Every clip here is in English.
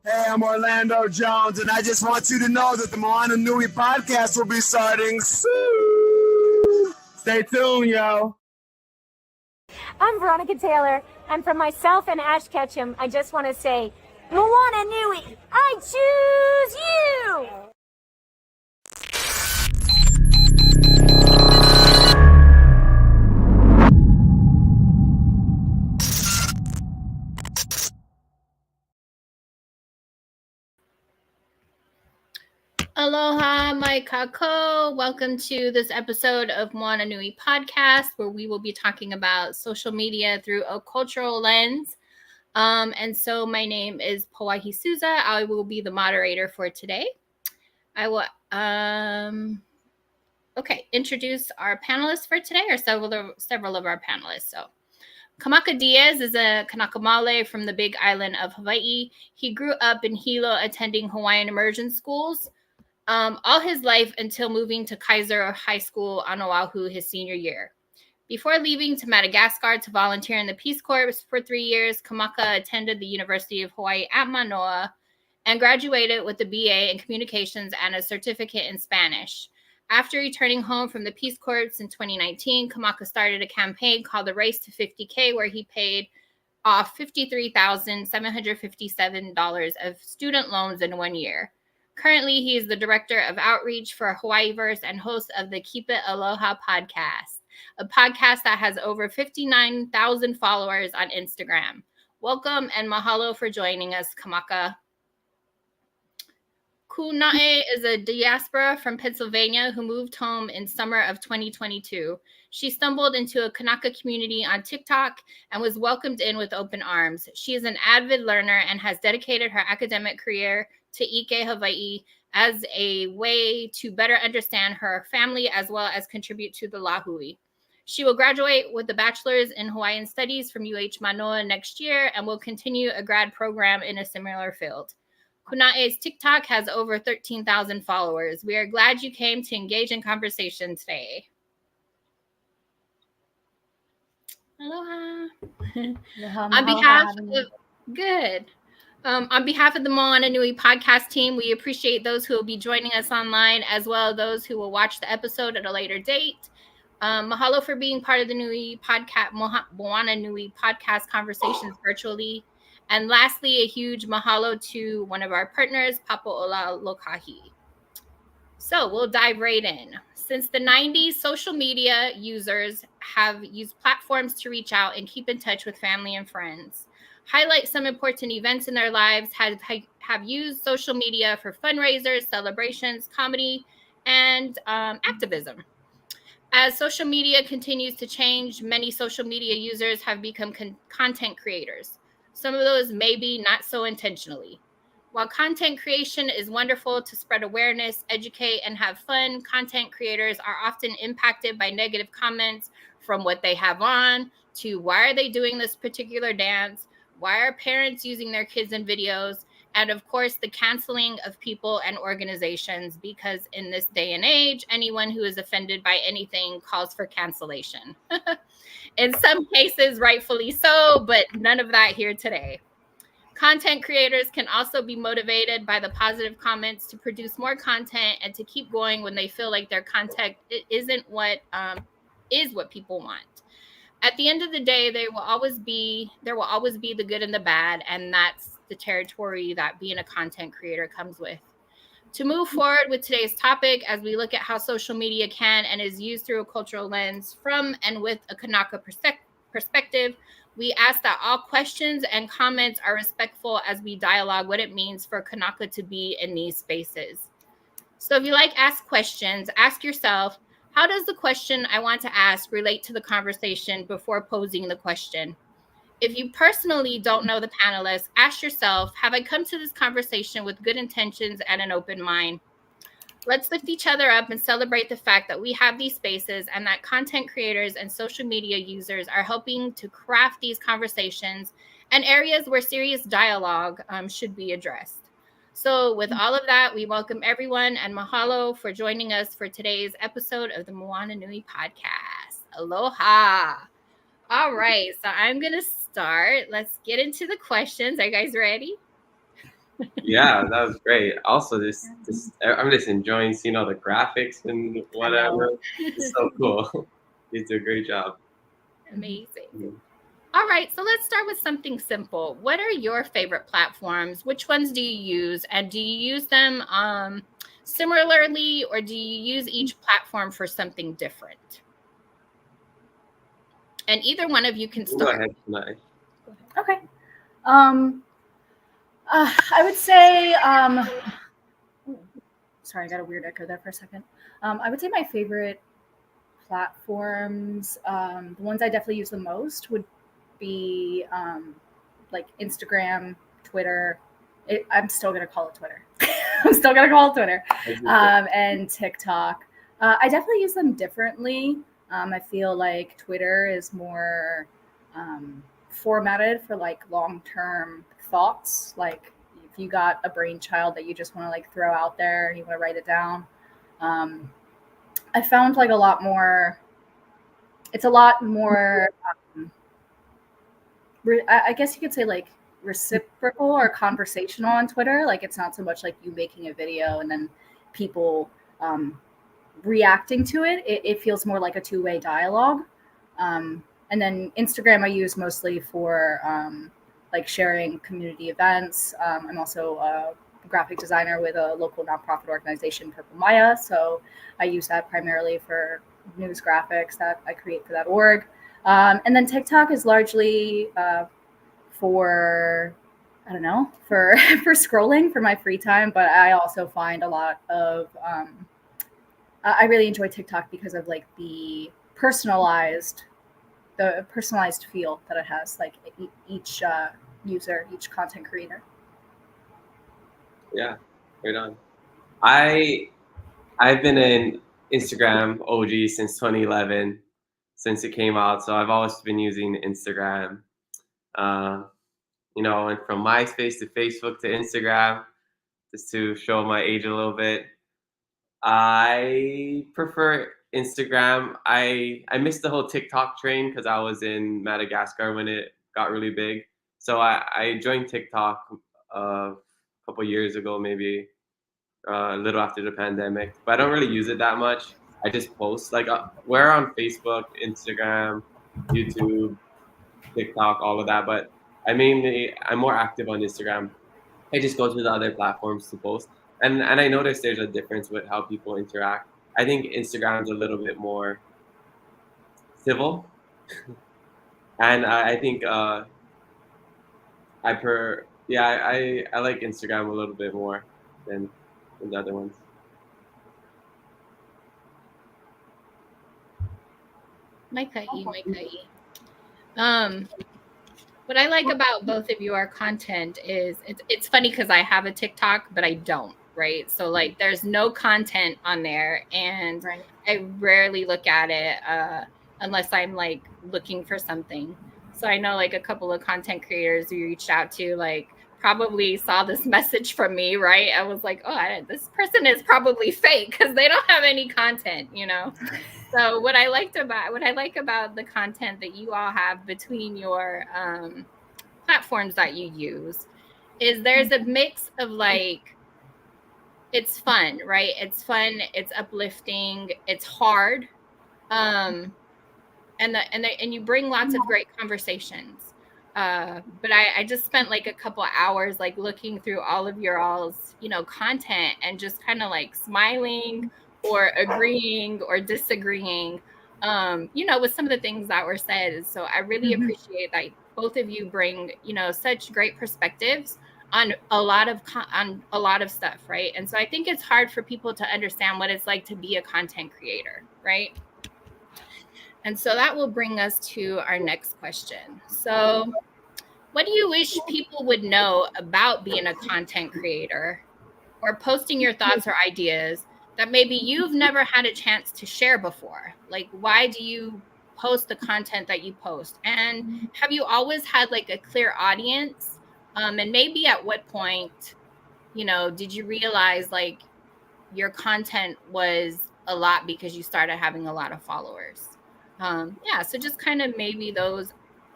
Hey, I'm Orlando Jones, and I just want you to know that the Moana Nui Podcast will be starting soon. Stay tuned, yo. I'm Veronica Taylor, and from myself and Ash Ketchum, I just want to say, Moana Nui, I choose you! Aloha, my kako. Welcome to this episode of Moana Nui Podcast, where we will be talking about social media through a cultural lens. And so my name is Pauahi Souza. I will be the moderator for today. I will introduce our panelists for today, or several of our panelists. So Kamaka Diaz is a Kanakamale from the Big Island of Hawaii. He grew up in Hilo attending Hawaiian immersion schools all his life until moving to Kaiser High School on Oahu his senior year. Before leaving to Madagascar to volunteer in the Peace Corps for 3 years, Kamaka attended the University of Hawaii at Manoa and graduated with a BA in Communications and a certificate in Spanish. After returning home from the Peace Corps in 2019, Kamaka started a campaign called the Race to 50K, where he paid off $53,757 of student loans in 1 year. Currently, he is the director of outreach for Hawaiiverse and host of the Keep It Aloha podcast, a podcast that has over 59,000 followers on Instagram. Welcome and mahalo for joining us, Kamaka. Kūnaʻe is a diaspora from Pennsylvania who moved home in summer of 2022. She stumbled into a Kanaka community on TikTok and was welcomed in with open arms. She is an avid learner and has dedicated her academic career to Ike Hawaii as a way to better understand her family as well as contribute to the Lahui. She will graduate with a bachelor's in Hawaiian Studies from UH Manoa next year and will continue a grad program in a similar field. Kūnaʻe's TikTok has over 13,000 followers. We are glad you came to engage in conversation today. Aloha. On behalf of the Moana Nui podcast team, we appreciate those who will be joining us online, as well as those who will watch the episode at a later date. Mahalo for being part of the Nui podcast, Moana Nui podcast conversations virtually. And lastly, a huge mahalo to one of our partners, Papo'ola Lokahi. So we'll dive right in. Since the 90s, social media users have used platforms to reach out and keep in touch with family and friends. Highlight some important events in their lives, have used social media for fundraisers, celebrations, comedy, and activism. As social media continues to change, many social media users have become content creators. Some of those maybe not so intentionally. While content creation is wonderful to spread awareness, educate, and have fun, content creators are often impacted by negative comments from what they have on to why are they doing this particular dance, why are parents using their kids in videos, and of course the canceling of people and organizations, because in this day and age, anyone who is offended by anything calls for cancellation. In some cases, rightfully so, but none of that here today. Content creators can also be motivated by the positive comments to produce more content and to keep going when they feel like their content isn't what is what people want. At the end of the day, there will always be the good and the bad, and that's the territory that being a content creator comes with. To move forward with today's topic, as we look at how social media can and is used through a cultural lens from and with a Kanaka perspective, we ask that all questions and comments are respectful as we dialogue what it means for Kanaka to be in these spaces. So if you like ask questions, ask yourself, how does the question I want to ask relate to the conversation before posing the question? If you personally don't know the panelists, ask yourself, have I come to this conversation with good intentions and an open mind? Let's lift each other up and celebrate the fact that we have these spaces and that content creators and social media users are helping to craft these conversations and areas where serious dialogue should be addressed. So with all of that, we welcome everyone and mahalo for joining us for today's episode of the Moana Nui Podcast. Aloha. All right, so I'm going to start. Let's get into the questions. Are you guys ready? Yeah, that was great. Also, this I'm just enjoying seeing all the graphics and whatever. It's so cool. You do a great job. Amazing. Mhm. All right, so let's start with something simple. What are your favorite platforms? Which ones do you use? And do you use them similarly, or do you use each platform for something different? And either one of you can Go start. ahead, Kūnaʻe. Okay. I would say, sorry, I got a weird echo there for a second. I would say my favorite platforms, the ones I definitely use the most would be like Instagram, Twitter. I'm still going to call it Twitter. I'm still going to call it Twitter. And TikTok. I definitely use them differently. I feel like Twitter is more formatted for like long-term thoughts. Like if you got a brainchild that you just want to like throw out there and you want to write it down. I found like it's a lot more, I guess you could say like reciprocal or conversational on Twitter. Like it's not so much like you making a video and then people reacting to it. It feels more like a two-way dialogue. And then Instagram I use mostly for like sharing community events. I'm also a graphic designer with a local nonprofit organization, Purple Maya. So I use that primarily for news graphics that I create for that org. And then TikTok is largely for scrolling for my free time. But I also find a lot of, I really enjoy TikTok because of like the personalized feel that it has, like each user, each content creator. Yeah, right on. I've been an Instagram OG since 2011, since it came out. So I've always been using Instagram. And from MySpace to Facebook to Instagram, just to show my age a little bit. I prefer Instagram. I missed the whole TikTok train because I was in Madagascar when it got really big. So I joined TikTok a couple years ago, maybe a little after the pandemic. But I don't really use it that much. I just post. Like we're on Facebook, Instagram, YouTube, TikTok, all of that. But I'm more active on Instagram. I just go to the other platforms to post. And I noticed there's a difference with how people interact. I think Instagram's a little bit more civil, and I think I like Instagram a little bit more than the other ones. My cut-y. What I like about both of your content is it's funny because I have a TikTok, but I don't. Right. So like there's no content on there and Right. I rarely look at it unless I'm like looking for something. So I know like a couple of content creators who reached out to like probably saw this message from me. Right. I was like, this person is probably fake because they don't have any content, So what I like about the content that you all have between your platforms that you use is there's a mix of like, it's fun, right? It's fun. It's uplifting. It's hard, and you bring lots of great conversations. But I just spent like a couple hours like looking through all of your all's content and just kind of like smiling or agreeing or disagreeing, with some of the things that were said. So I really appreciate that both of you bring such great perspectives on a lot of stuff, right? And so I think it's hard for people to understand what it's like to be a content creator, right? And so that will bring us to our next question. So what do you wish people would know about being a content creator or posting your thoughts or ideas that maybe you've never had a chance to share before? Like, why do you post the content that you post? And have you always had like a clear audience? And maybe at what point, did you realize like your content was a lot because you started having a lot of followers? So just kind of maybe those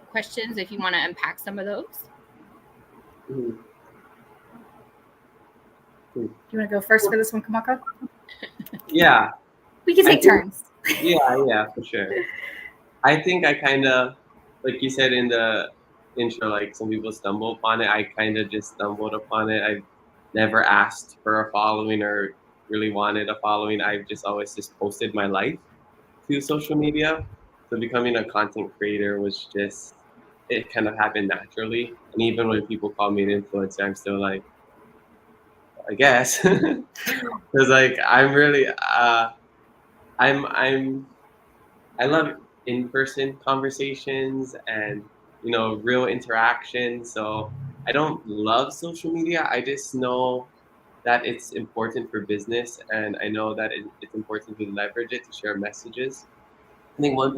questions if you want to unpack some of those. Mhm. Do you want to go first for this one, Kamaka? Yeah. We can take turns. Yeah, for sure. I think I kind of, like you said in the intro, like some people stumble upon it. I kind of just stumbled upon it. I never asked for a following or really wanted a following. I've just always just posted my life to social media. So becoming a content creator was just, it kind of happened naturally. And even when people call me an influencer, I'm still like, I guess. Because like I'm really, I'm I love in-person conversations and real interaction. So I don't love social media. I just know that it's important for business, and I know that it's important to leverage it to share messages. I think one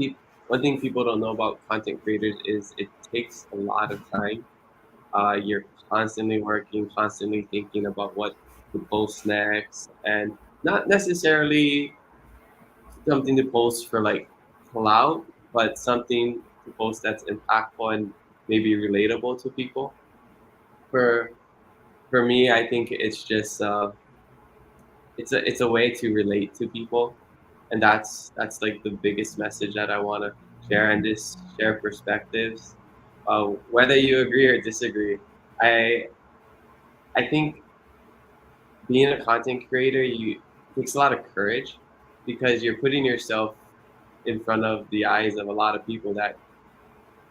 thing people don't know about content creators is it takes a lot of time. You're constantly working, constantly thinking about what to post next, and not necessarily something to post for like clout, but something to post that's impactful and maybe relatable to people. For for me, I think it's just it's a way to relate to people, and that's like the biggest message that I want to share and just share perspectives, whether you agree or disagree. I I think being a content creator, you takes a lot of courage because you're putting yourself in front of the eyes of a lot of people that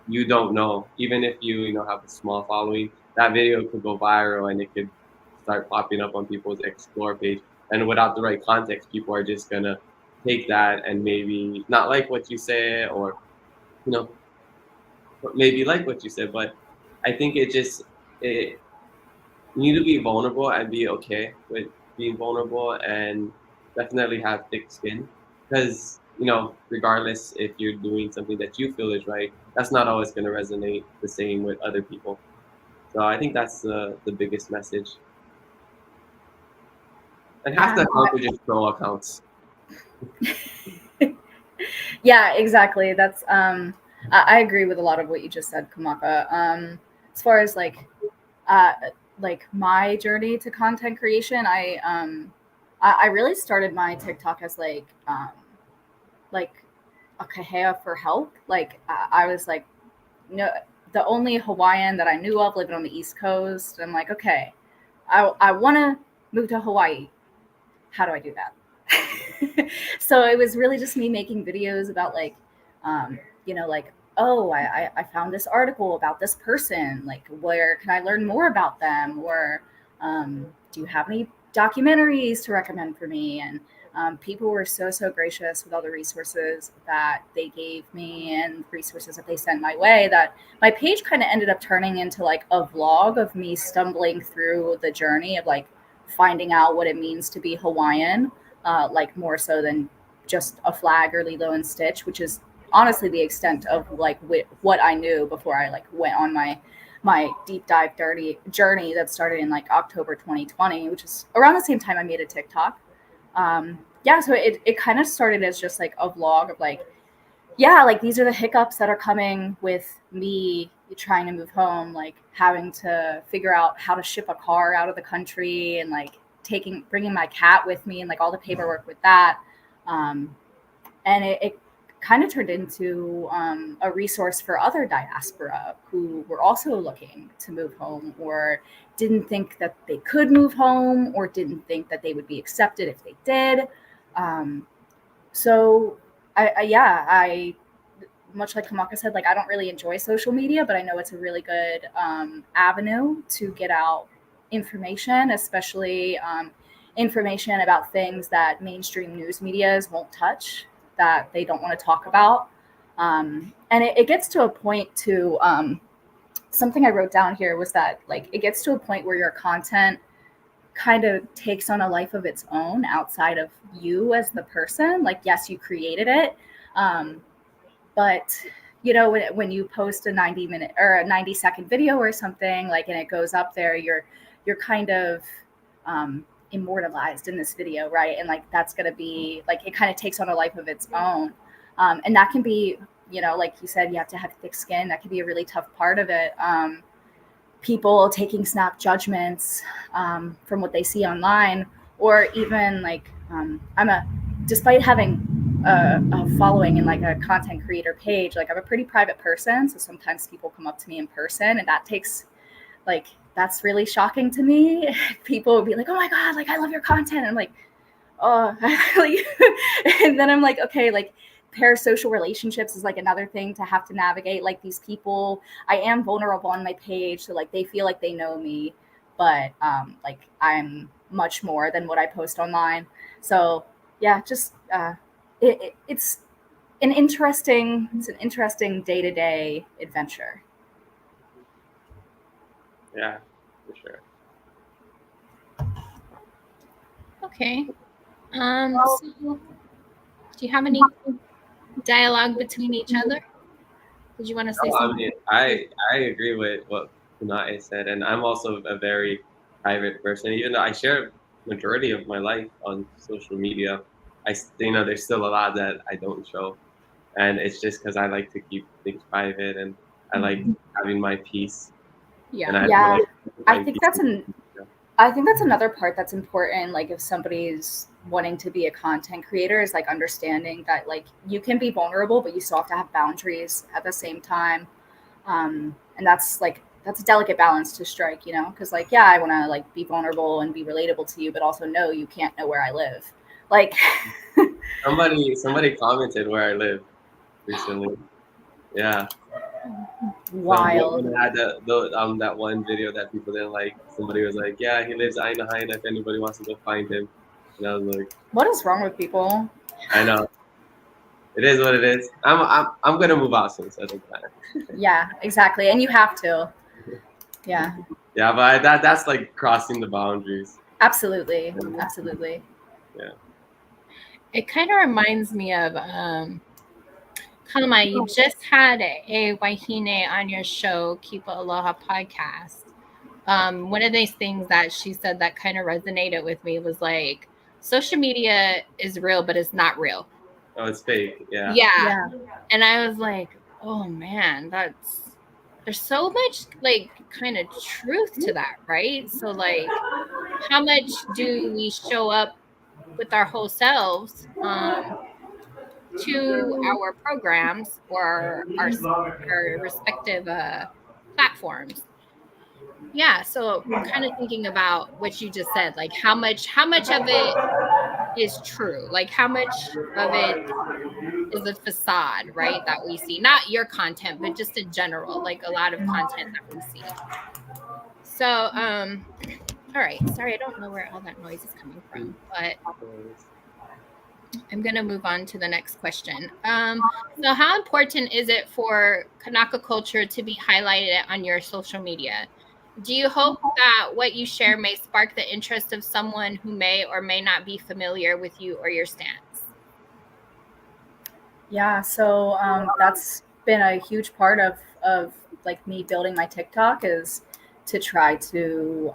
you don't know. Even if you have a small following, that video could go viral and it could start popping up on people's explore page. And without the right context, people are just gonna take that and maybe not like what you say, or you know maybe like what you said. But I think it you need to be vulnerable and be okay with being vulnerable, and definitely have thick skin, because regardless if you're doing something that you feel is right, that's not always going to resonate the same with other people. So I think that's the biggest message, and half the accounts are just troll accounts. Yeah, exactly. That's I agree with a lot of what you just said, Kamaka. As far as like my journey to content creation, I really started my TikTok as like a kahea for help. Like I was like, no, the only Hawaiian that I knew of living on the East Coast. I'm like, okay, I want to move to Hawaii. How do I do that? So it was really just me making videos about like, like, oh, I found this article about this person. Like, where can I learn more about them? Or do you have any documentaries to recommend for me? And people were so gracious with all the resources that they gave me and resources that they sent my way, that my page kind of ended up turning into like a vlog of me stumbling through the journey of like finding out what it means to be Hawaiian, like more so than just a flag or Lilo and Stitch, which is honestly the extent of like what I knew before I like went on my deep dive journey that started in like October 2020, which is around the same time I made a TikTok. So it kind of started as just like a vlog of like, yeah, like these are the hiccups that are coming with me trying to move home, like having to figure out how to ship a car out of the country, and like bringing my cat with me, and like all the paperwork with that. And it kind of turned into a resource for other diaspora who were also looking to move home, or didn't think that they could move home, or didn't think that they would be accepted if they did. So I much like Kamaka said, like I don't really enjoy social media, but I know it's a really good avenue to get out information, especially information about things that mainstream news medias won't touch, that they don't want to talk about. And it gets to a point to something I wrote down here was that like it gets to a point where your content kind of takes on a life of its own outside of you as the person. Like, yes, you created it. But when you post a 90-minute or a 90-second video or something, like, and it goes up there, you're kind of immortalized in this video, right? And like that's going to be like, it kind of takes on a life of its own. And that can be, like you said, you have to have thick skin. That can be a really tough part of it. People taking snap judgments from what they see online, or even like despite having a following and like a content creator page, like I'm a pretty private person. So sometimes people come up to me in person, and that takes that's really shocking to me. People would be like, "Oh my God, like I love your content." And I'm like, "Oh," and then I'm like, okay, like parasocial relationships is like another thing to have to navigate. Like these people, I am vulnerable on my page, so like they feel like they know me, but like I'm much more than what I post online. So yeah, just it's an interesting day-to-day adventure. Yeah, for sure. Okay. So do you have any dialogue between each other? Did you want to say I something? mean, I agree with what Kūnaʻe said, and I'm also a very private person. Even though I share majority of my life on social media, there's still a lot that I don't show, and it's just because I like to keep things private, and I like having my peace. Yeah. And Yeah, I think peace. that's another part that's important. Like if somebody's wanting to be a content creator, is like understanding that like you can be vulnerable, but you still have to have boundaries at the same time. And that's a delicate balance to strike, because like, yeah, I want to like be vulnerable and be relatable to you, but also no, you can't know where I live. Like somebody commented where I live recently. Yeah. wild. When I had that one video that people didn't like, somebody was like, "Yeah, he lives Aina Haina. If anybody wants to go find him," and I was like, What is wrong with people? "I know, it is what it is. I'm gonna move out soon, so it doesn't matter." Yeah, exactly. And you have to. Yeah, Yeah, but that's like crossing the boundaries. absolutely. Yeah. It kind of reminds me of Kama, you just had a Wahine on your show, Keep Aloha podcast. One of these things that she said that kind of resonated with me was like, social media is real, but it's not real. Oh, it's fake. Yeah. Yeah. And I was like, oh man, there's so much like kind of truth to that, right? So like, how much do we show up with our whole selves to our programs or our respective platforms? Yeah, so kind of thinking about what you just said, like how much of it is true, like how much of it is a facade, right, that we see, not your content, but just in general, like a lot of content that we see. So all right, sorry, I don't know where all that noise is coming from, but I'm gonna move on to the next question. So how important is it for Kanaka culture to be highlighted on your social media? Do you hope that what you share may spark the interest of someone who may or may not be familiar with you or your stance? Yeah, so that's been a huge part of like me building my TikTok, is to try to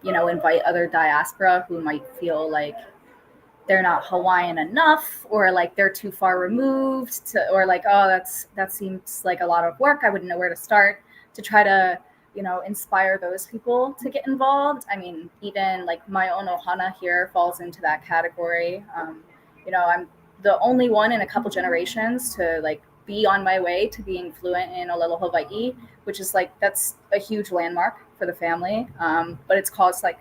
invite other diaspora who might feel like they're not Hawaiian enough, or like they're too far removed to, or like, oh, that seems like a lot of work, I wouldn't know where to start, to try to inspire those people to get involved. I mean, even like my own ohana here falls into that category. I'm the only one in a couple generations to like be on my way to being fluent in Olelo Hawaii, which is like, that's a huge landmark for the family. But it's caused like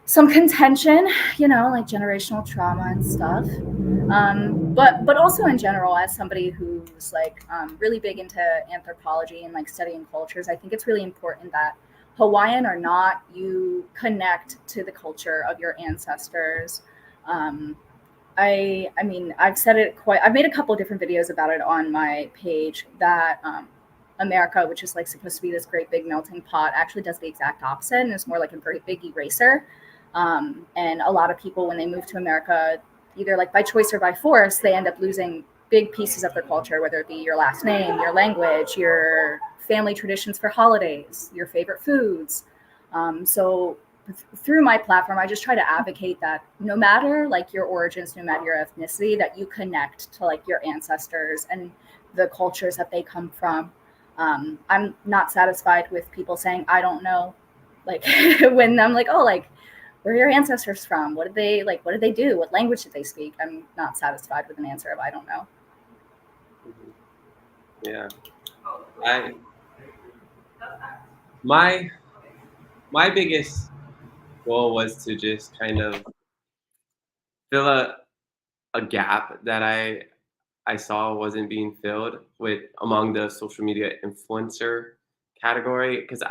some contention, like generational trauma and stuff. But also in general, as somebody who's like really big into anthropology and like studying cultures, I think it's really important that Hawaiian or not, you connect to the culture of your ancestors. I mean, I've made a couple of different videos about it on my page, that America, which is like supposed to be this great big melting pot, actually does the exact opposite, and is more like a great big eraser. And a lot of people, when they move to America, either like by choice or by force, they end up losing big pieces of their culture, whether it be your last name, your language, your family traditions for holidays, your favorite foods. So through my platform, I just try to advocate that no matter like your origins, no matter your ethnicity, that you connect to like your ancestors and the cultures that they come from. I'm not satisfied with people saying, I don't know, like when I'm like, oh, like, where are your ancestors from? What did they like? What did they do? What language did they speak? I'm not satisfied with an answer of I don't know. Yeah. My biggest goal was to just kind of fill a gap that I saw wasn't being filled with among the social media influencer category, because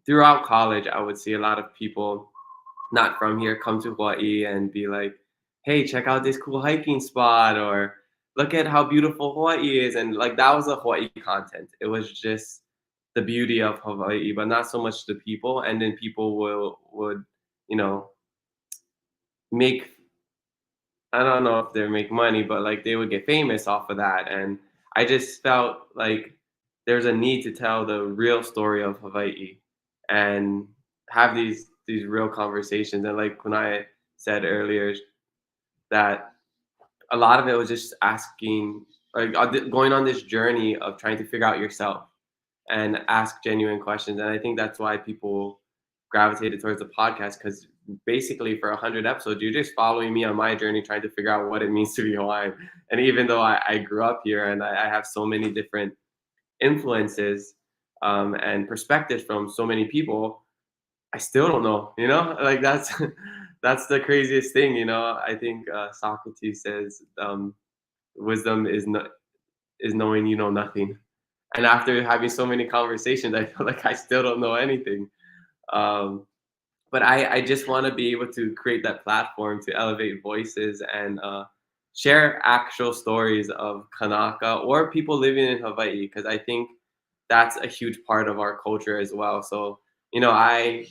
throughout college I would see a lot of people not from here come to Hawaii and be like, hey, check out this cool hiking spot, or look at how beautiful Hawaii is. And like, that was the Hawaii content. It was just the beauty of Hawaii, but not so much the people. And then people would, you know, make, I don't know if they make money, but like they would get famous off of that. And I just felt like there's a need to tell the real story of Hawaii and have these real conversations. And like Kūnaʻe said earlier, that a lot of it was just asking, like going on this journey of trying to figure out yourself and ask genuine questions. And I think that's why people gravitated towards the podcast, because basically for 100 episodes, you're just following me on my journey, trying to figure out what it means to be Hawaiian. And even though I grew up here and I have so many different influences and perspectives from so many people, I still don't know, you know, like that's the craziest thing, you know. I think Socrates says wisdom is knowing you know nothing. And after having so many conversations, I feel like I still don't know anything. But I just want to be able to create that platform to elevate voices and share actual stories of Kanaka or people living in Hawaii, because I think that's a huge part of our culture as well. So, you know, I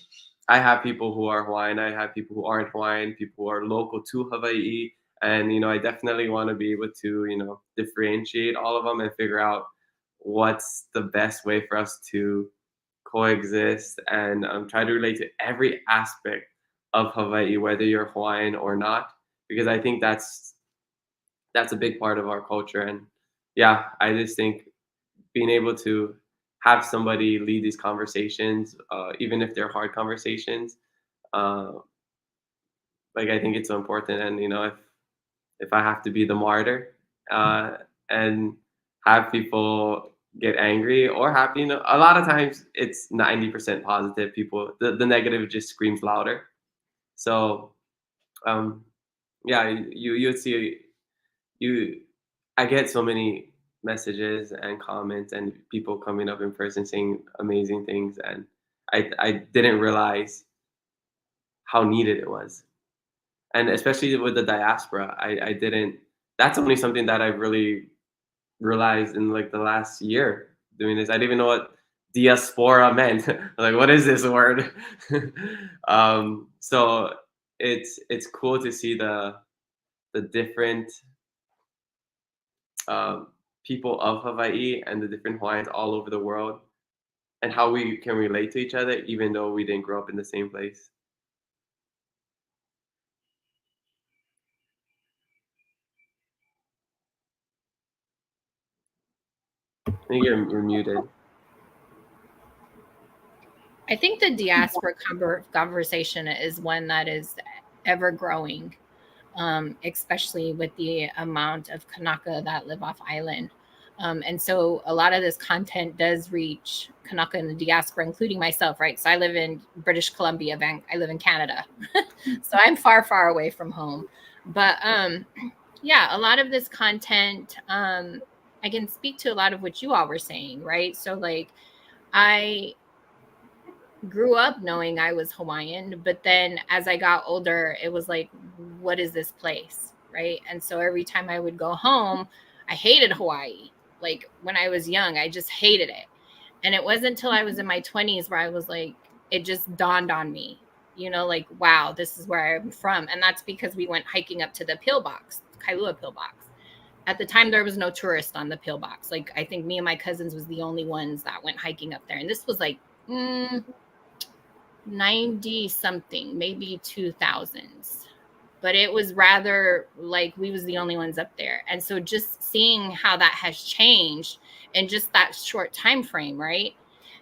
have people who are Hawaiian, I have people who aren't Hawaiian, people who are local to Hawaii. And, you know, I definitely want to be able to, you know, differentiate all of them and figure out what's the best way for us to coexist and try to relate to every aspect of Hawaii, whether you're Hawaiian or not, because I think that's a big part of our culture. And yeah, I just think being able to have somebody lead these conversations, even if they're hard conversations, like I think it's so important. And you know, if I have to be the martyr and have people get angry or happy, you know, a lot of times it's 90% positive. People, the negative just screams louder. So yeah, you'd see I get so many messages and comments and people coming up in person saying amazing things, and I didn't realize how needed it was. And especially with the diaspora, I didn't, that's only something that I've really realized in like the last year doing this. I didn't even know what diaspora meant. Like, what is this word? So it's cool to see the different people of Hawaii and the different Hawaiians all over the world, and how we can relate to each other even though we didn't grow up in the same place. I think you're muted. I think the diaspora conversation is one that is ever growing, especially with the amount of Kanaka that live off island. And so a lot of this content does reach Kanaka in the diaspora, including myself, right? So I live in British Columbia, I live in Canada. So I'm far, far away from home. But yeah, a lot of this content, I can speak to a lot of what you all were saying, right? So like I grew up knowing I was Hawaiian, but then as I got older, it was like, what is this place, right? And so every time I would go home, I hated Hawaii. Like when I was young, I just hated it. And it wasn't until I was in my 20s where I was like, it just dawned on me, you know, like, wow, this is where I'm from. And that's because we went hiking up to the pillbox, Kailua pillbox. At the time, there was no tourist on the pillbox. Like, I think me and my cousins was the only ones that went hiking up there. And this was like 90 something, maybe 2000s. But it was rather like we was the only ones up there. And so just seeing how that has changed in just that short time frame, right?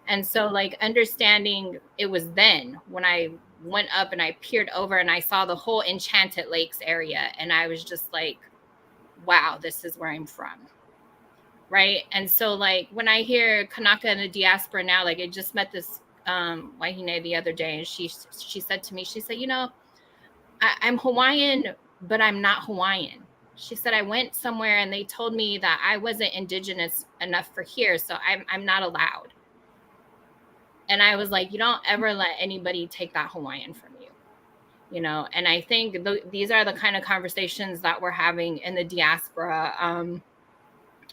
And so like understanding it was then when I went up and I peered over and I saw the whole Enchanted Lakes area, and I was just like, wow, this is where I'm from. Right. And so like when I hear Kanaka and the diaspora now, like I just met this Wahine the other day, and she said to me, she said, you know, I'm Hawaiian, but I'm not Hawaiian. She said, I went somewhere and they told me that I wasn't indigenous enough for here, so I'm not allowed. And I was like, you don't ever let anybody take that Hawaiian from you, you know? And I think these are the kind of conversations that we're having in the diaspora,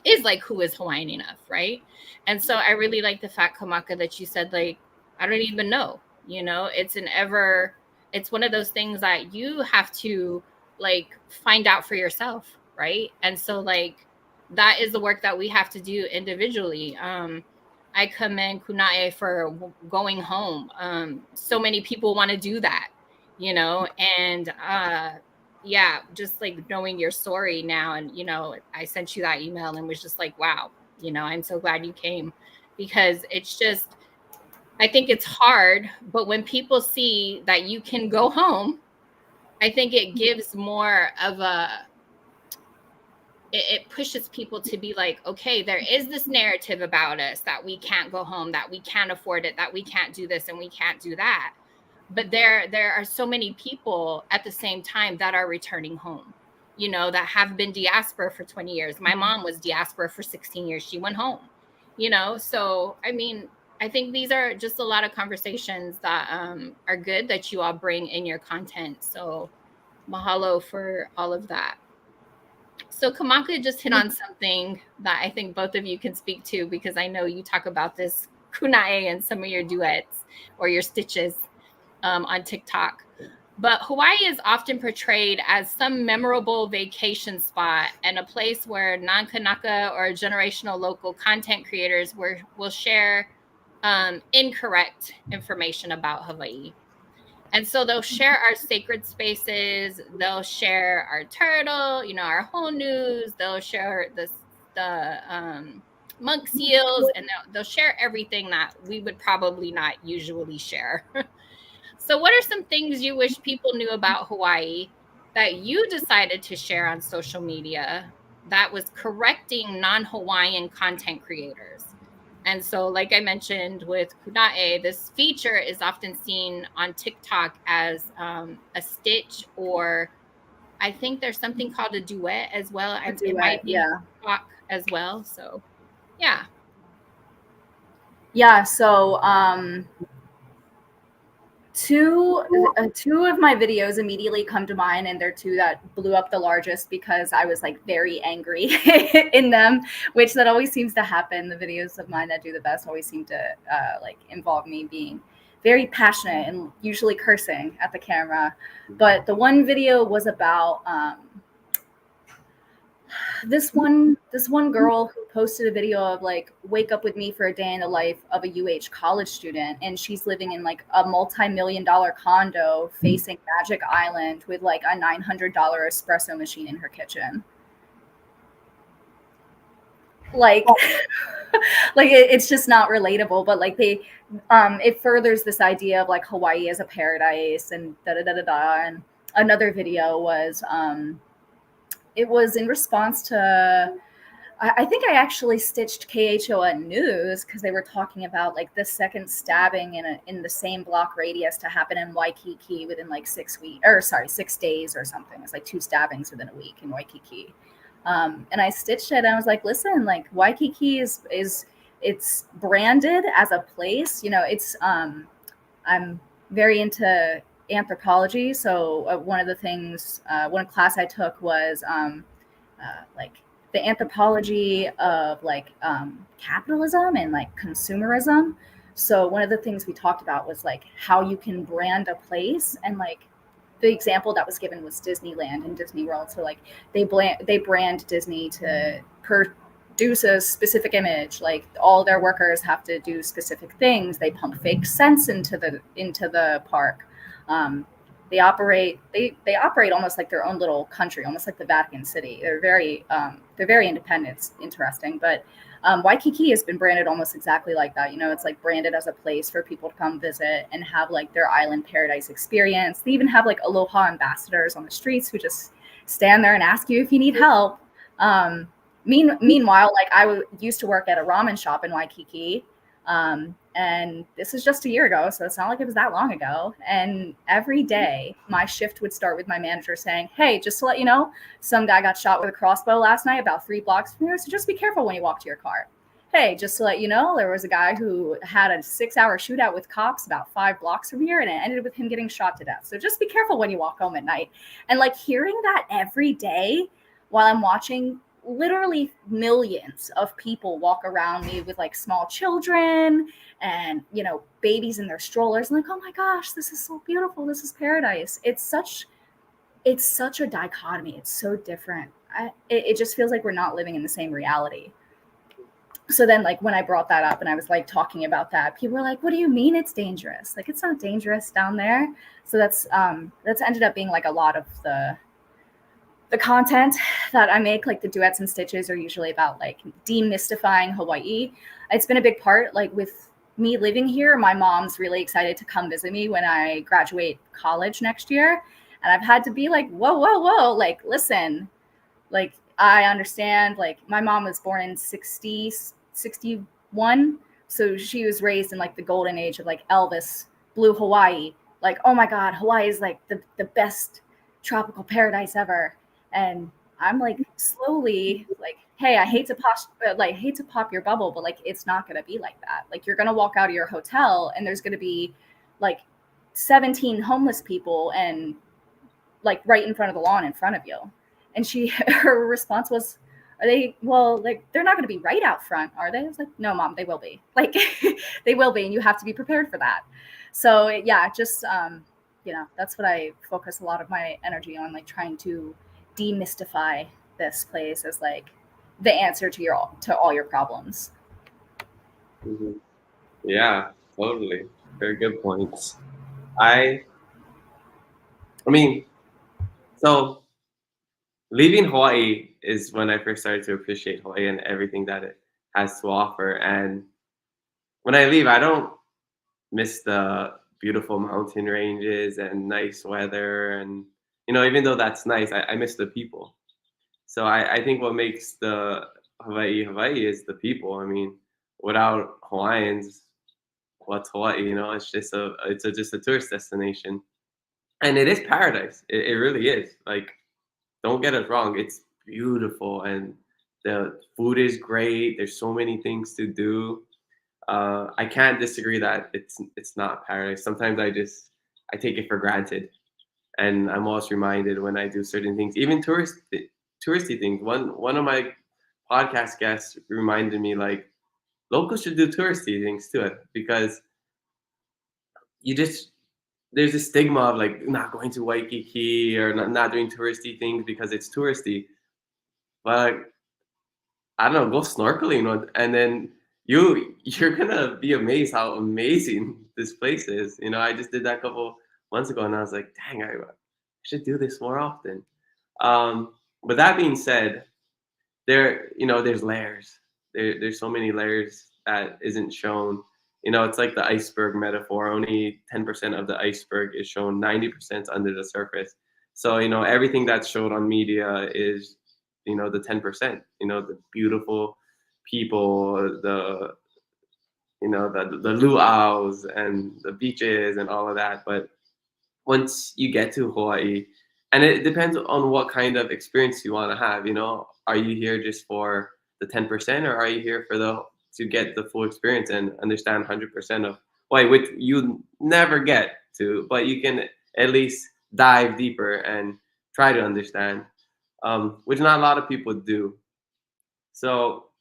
is like, who is Hawaiian enough, right? And so I really like the fact, Kamaka, that you said, like, I don't even know, you know? It's one of those things that you have to like find out for yourself, right? And so like that is the work that we have to do individually. I commend Kūnaʻe for going home. So many people want to do that, you know, and yeah, just like knowing your story now. And, you know, I sent you that email and was just like, wow, you know, I'm so glad you came, because it's just, I think it's hard, but when people see that you can go home, I think it gives more of it pushes people to be like, okay, there is this narrative about us that we can't go home, that we can't afford it, that we can't do this and we can't do that. But there are so many people at the same time that are returning home, you know, that have been diaspora for 20 years. My mom was diaspora for 16 years. She went home, you know? So, I mean, I think these are just a lot of conversations that are good that you all bring in your content. So mahalo for all of that. So Kamaka just hit on something that I think both of you can speak to, because I know you talk about this Kūnaʻe and some of your duets or your stitches on TikTok. But Hawaii is often portrayed as some memorable vacation spot and a place where non-Kanaka or generational local content creators will share incorrect information about Hawaii. And so they'll share our sacred spaces, they'll share our turtle, you know, our whole news, they'll share the monk seals, and they'll share everything that we would probably not usually share. So what are some things you wish people knew about Hawaii that you decided to share on social media that was correcting non-Hawaiian content creators? And so, like I mentioned with Kūnaʻe, this feature is often seen on TikTok as a stitch, or I think there's something called a duet as well. It might be TikTok as well. So, yeah. Yeah. So, two of my videos immediately come to mind, and they're two that blew up the largest because I was like very angry in them, which that always seems to happen. The videos of mine that do the best always seem to like involve me being very passionate and usually cursing at the camera. But the one video was about this one girl who posted a video of like, wake up with me for a day in the life of a UH college student, and she's living in like a multi-million-dollar condo facing Magic Island with like a $900 espresso machine in her kitchen. Like like it's just not relatable, but like they it furthers this idea of like Hawaii as a paradise and da da da da da. And another video was it was in response to, I think I actually stitched KHON News because they were talking about like the second stabbing in the same block radius to happen in Waikiki within like 6 days or something. It's like 2 stabbings within a week in Waikiki. And I stitched it and I was like, listen, like Waikiki is it's branded as a place. You know, it's I'm very into anthropology, so one of the things one class I took was like the anthropology of like capitalism and like consumerism. So one of the things we talked about was like how you can brand a place, and like the example that was given was Disneyland and Disney World. So like they brand Disney to produce a specific image. Like all their workers have to do specific things. They pump fake scents into the park. They operate almost like their own little country, almost like the Vatican City. They're very independent. It's interesting, but Waikiki has been branded almost exactly like that. It's like branded as a place for people to come visit and have like their island paradise experience. They even have like Aloha ambassadors on the streets who just stand there and ask you if you need help. Meanwhile, like I used to work at a ramen shop in Waikiki. And this is just a year ago, so it's not like it was that long ago. And every day my shift would start with my manager saying, hey, just to let you know, some guy got shot with a crossbow last night about 3 blocks from here, so just be careful when you walk to your car. Hey, just to let you know, there was a guy who had a 6-hour shootout with cops about 5 blocks from here, and it ended with him getting shot to death. So just be careful when you walk home at night. And like hearing that every day while I'm watching literally millions of people walk around me with like small children and babies in their strollers, and like, oh my gosh, this is so beautiful, this is paradise. It's such a dichotomy. It's so different. It just feels like we're not living in the same reality. So then like when I brought that up and I was like talking about that, people were like, what do you mean it's dangerous? Like, it's not dangerous down there. So that's ended up being like a lot of the content that I make. Like the duets and stitches are usually about like demystifying Hawaii. It's been a big part, like with me living here, my mom's really excited to come visit me when I graduate college next year. And I've had to be like, whoa, like, listen, like, I understand, like my mom was born in 61. So she was raised in like the golden age of like Elvis, Blue Hawaii. Like, oh my God, Hawaii is like the best tropical paradise ever. And I'm like slowly like, hey, I hate to pop your bubble, but like it's not gonna be like that. Like you're gonna walk out of your hotel and there's gonna be like 17 homeless people and like right in front of the lawn in front of you. And her response was, they're not gonna be right out front, are they? I was like, no, Mom, they will be. Like they will be, and you have to be prepared for that. So yeah, just that's what I focus a lot of my energy on, like trying to demystify this place as like the answer to all your problems. Mm-hmm. Yeah, totally. Very good points. I mean, so leaving Hawaii is when I first started to appreciate Hawaii and everything that it has to offer. And when I leave, I don't miss the beautiful mountain ranges and nice weather. And, even though that's nice, I miss the people. So I think what makes the Hawaii is the people. I mean, without Hawaiians, what's Hawaii? It's just just a tourist destination, and it is paradise. It really is. Like, don't get us wrong, it's beautiful and the food is great. There's so many things to do. I can't disagree that it's not paradise. Sometimes I take it for granted, and I'm always reminded when I do certain things, even touristy things. One of my podcast guests reminded me, like, locals should do touristy things too, because there's a stigma of like not going to Waikiki or not doing touristy things because it's touristy. But I don't know, go snorkeling, and then you're gonna be amazed how amazing this place is. I just did that a couple months ago, and I was like, dang, I should do this more often. But that being said, there's layers. There's so many layers that isn't shown. It's like the iceberg metaphor. Only 10% of the iceberg is shown. 90% under the surface. So everything that's showed on media is the 10%. The beautiful people, the luau's and the beaches and all of that. But once you get to Hawaii, and it depends on what kind of experience you want to have. Are you here just for the 10%, or are you here to get the full experience and understand 100% of Hawaii, which you never get to, but you can at least dive deeper and try to understand, which not a lot of people do. So,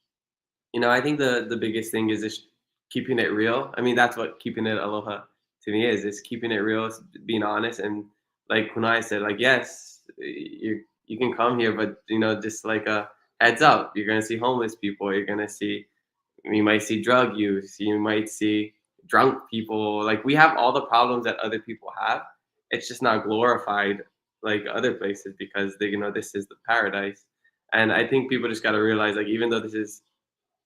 I think the biggest thing is just keeping it real. I mean, that's what keeping it aloha to me is keeping it real, being honest. And like Kūnaʻe said, like, yes, you can come here, but just like adds up. You're going to see homeless people. You might see drug use. You might see drunk people. Like, we have all the problems that other people have. It's just not glorified like other places because this is the paradise. And I think people just got to realize, like, even though this is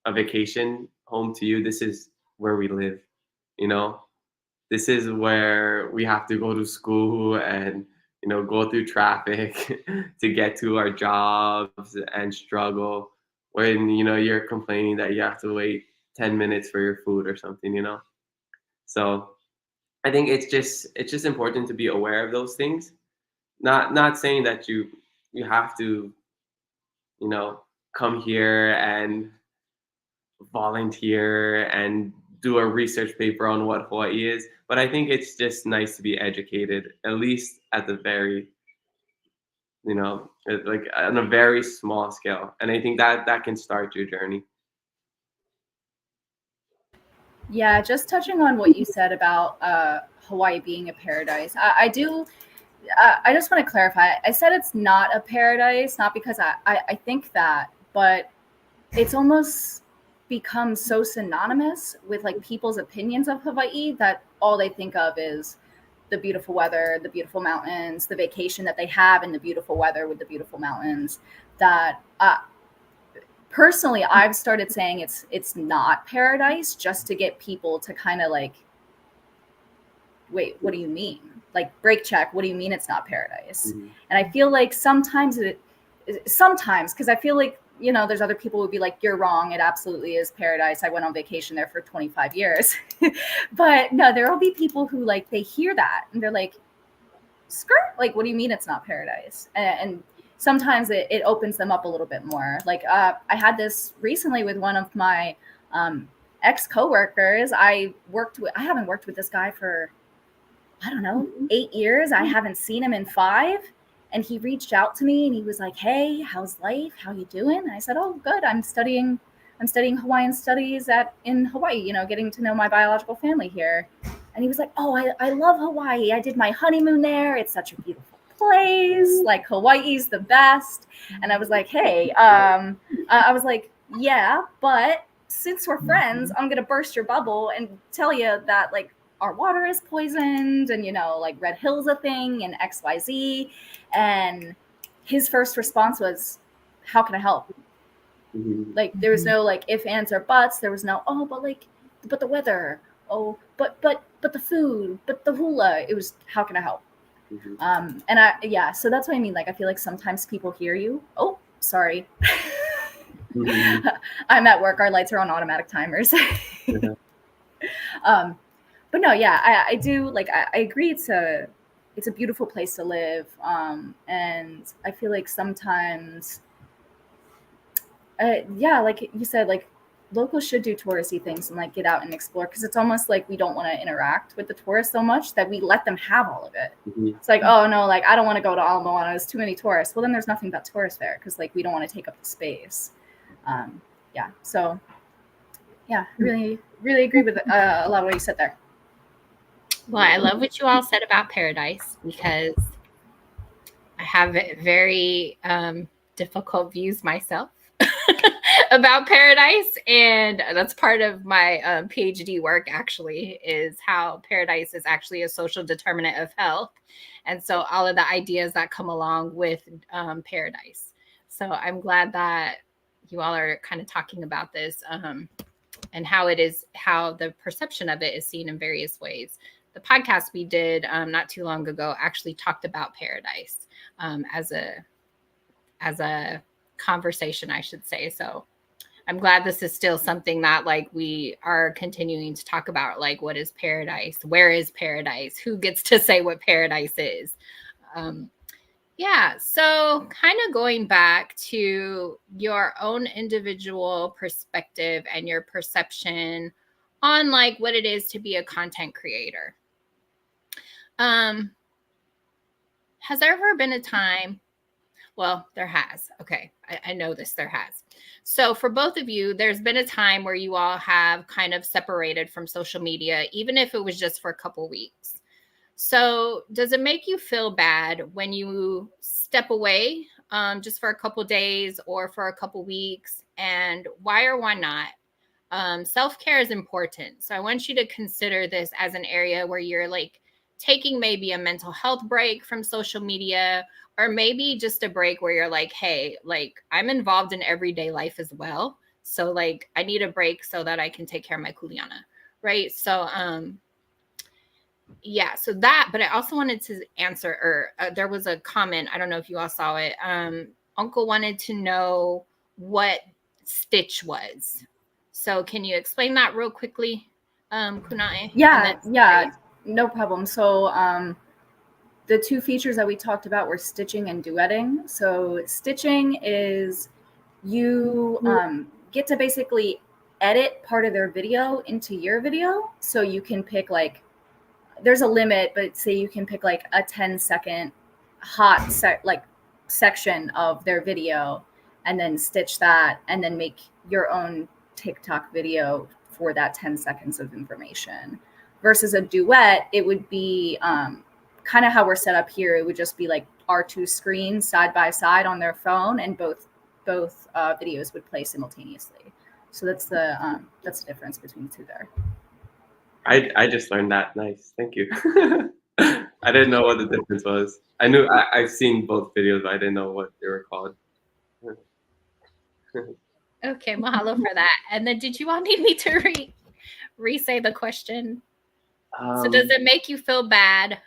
a vacation home to you, this is where we live. This is where we have to go to school and go through traffic to get to our jobs and struggle when you're complaining that you have to wait 10 minutes for your food or something. So I think it's just important to be aware of those things. Not saying that you have to come here and volunteer and do a research paper on what Hawaii is, but I think it's just nice to be educated, at least at the very, like on a very small scale. And I think that can start your journey. Yeah, just touching on what you said about Hawaii being a paradise. I just want to clarify. I said it's not a paradise, not because I think that, but it's almost become so synonymous with like people's opinions of Hawaii that all they think of is the beautiful weather, the beautiful mountains, the vacation that they have in the beautiful weather with the beautiful mountains. That personally, I've started saying it's not paradise just to get people to kind of like, wait, what do you mean? Like, break check. What do you mean it's not paradise? Mm-hmm. And I feel like sometimes, because I feel like, there's other people who would be like, you're wrong. It absolutely is paradise. I went on vacation there for 25 years. But no, there will be people who like, they hear that and they're like, skirt, like, what do you mean it's not paradise? And sometimes it opens them up a little bit more. Like I had this recently with one of my ex-coworkers. I haven't worked with this guy for, I don't know, 8 years. I haven't seen him in 5. And he reached out to me and he was like, hey, how's life? How you doing? And I said, oh, good. I'm studying Hawaiian studies in Hawaii, getting to know my biological family here. And he was like, oh, I love Hawaii. I did my honeymoon there. It's such a beautiful place. Like, Hawaii's the best. And I was like, hey, I was like, yeah, but since we're friends, I'm going to burst your bubble and tell you that, like, our water is poisoned and, like, Red Hill's a thing and XYZ. And his first response was, how can I help? Mm-hmm. Like, there was no, like, if, ands, or buts. There was no, oh, but the weather. Oh, but the food, but the hula. It was, how can I help? Mm-hmm. So that's what I mean. Like, I feel like sometimes people hear you. Oh, sorry. Mm-hmm. I'm at work. Our lights are on automatic timers. Yeah. But no, yeah, I do, like, I agree it's a beautiful place to live. And I feel like sometimes, like you said, like, locals should do touristy things and, like, get out and explore, because it's almost like we don't want to interact with the tourists so much that we let them have all of it. Mm-hmm. It's like, oh, no, like, I don't want to go to Moana. There's too many tourists. Well, then there's nothing but tourists there because, like, we don't want to take up the space. So, yeah, really, really agree with a lot of what you said there. Well, I love what you all said about paradise, because I have very difficult views myself about paradise. And that's part of my PhD work, actually, is how paradise is actually a social determinant of health. And so all of the ideas that come along with paradise. So I'm glad that you all are kind of talking about this and how the perception of it is seen in various ways. The podcast we did not too long ago actually talked about paradise as a conversation, I should say. So I'm glad this is still something that, like, we are continuing to talk about, like, what is paradise? Where is paradise? Who gets to say what paradise is? So kind of going back to your own individual perspective and your perception on, like, what it is to be a content creator. Has there ever been a time? Well, there has. Okay. I know this, there has. So for both of you, there's been a time where you all have kind of separated from social media, even if it was just for a couple weeks. So does it make you feel bad when you step away just for a couple days or for a couple weeks, and why or why not? Self-care is important. So I want you to consider this as an area where you're like taking maybe a mental health break from social media, or maybe just a break where you're like, hey, like I'm involved in everyday life as well. So like I need a break so that I can take care of my kuleana, right? So yeah, so that, but I also wanted to answer, or there was a comment, I don't know if you all saw it. Uncle wanted to know what stitch was. So can you explain that real quickly, Kūnaʻe? Yeah, no problem. So the two features that we talked about were stitching and duetting. So stitching is you get to basically edit part of their video into your video. So you can pick like, there's a limit, but say you can pick like a 10-second hot section of their video and then stitch that and then make your own TikTok video for that 10 seconds of information. Versus a duet, it would be kind of how we're set up here. It would just be like our two screens side by side on their phone, and both videos would play simultaneously. So that's the difference between the two there. I just learned that. Nice. Thank you. I didn't know what the difference was. I knew I've seen both videos, but I didn't know what they were called. Okay, mahalo for that. And then did you all need me to re-say the question? So does it make you feel bad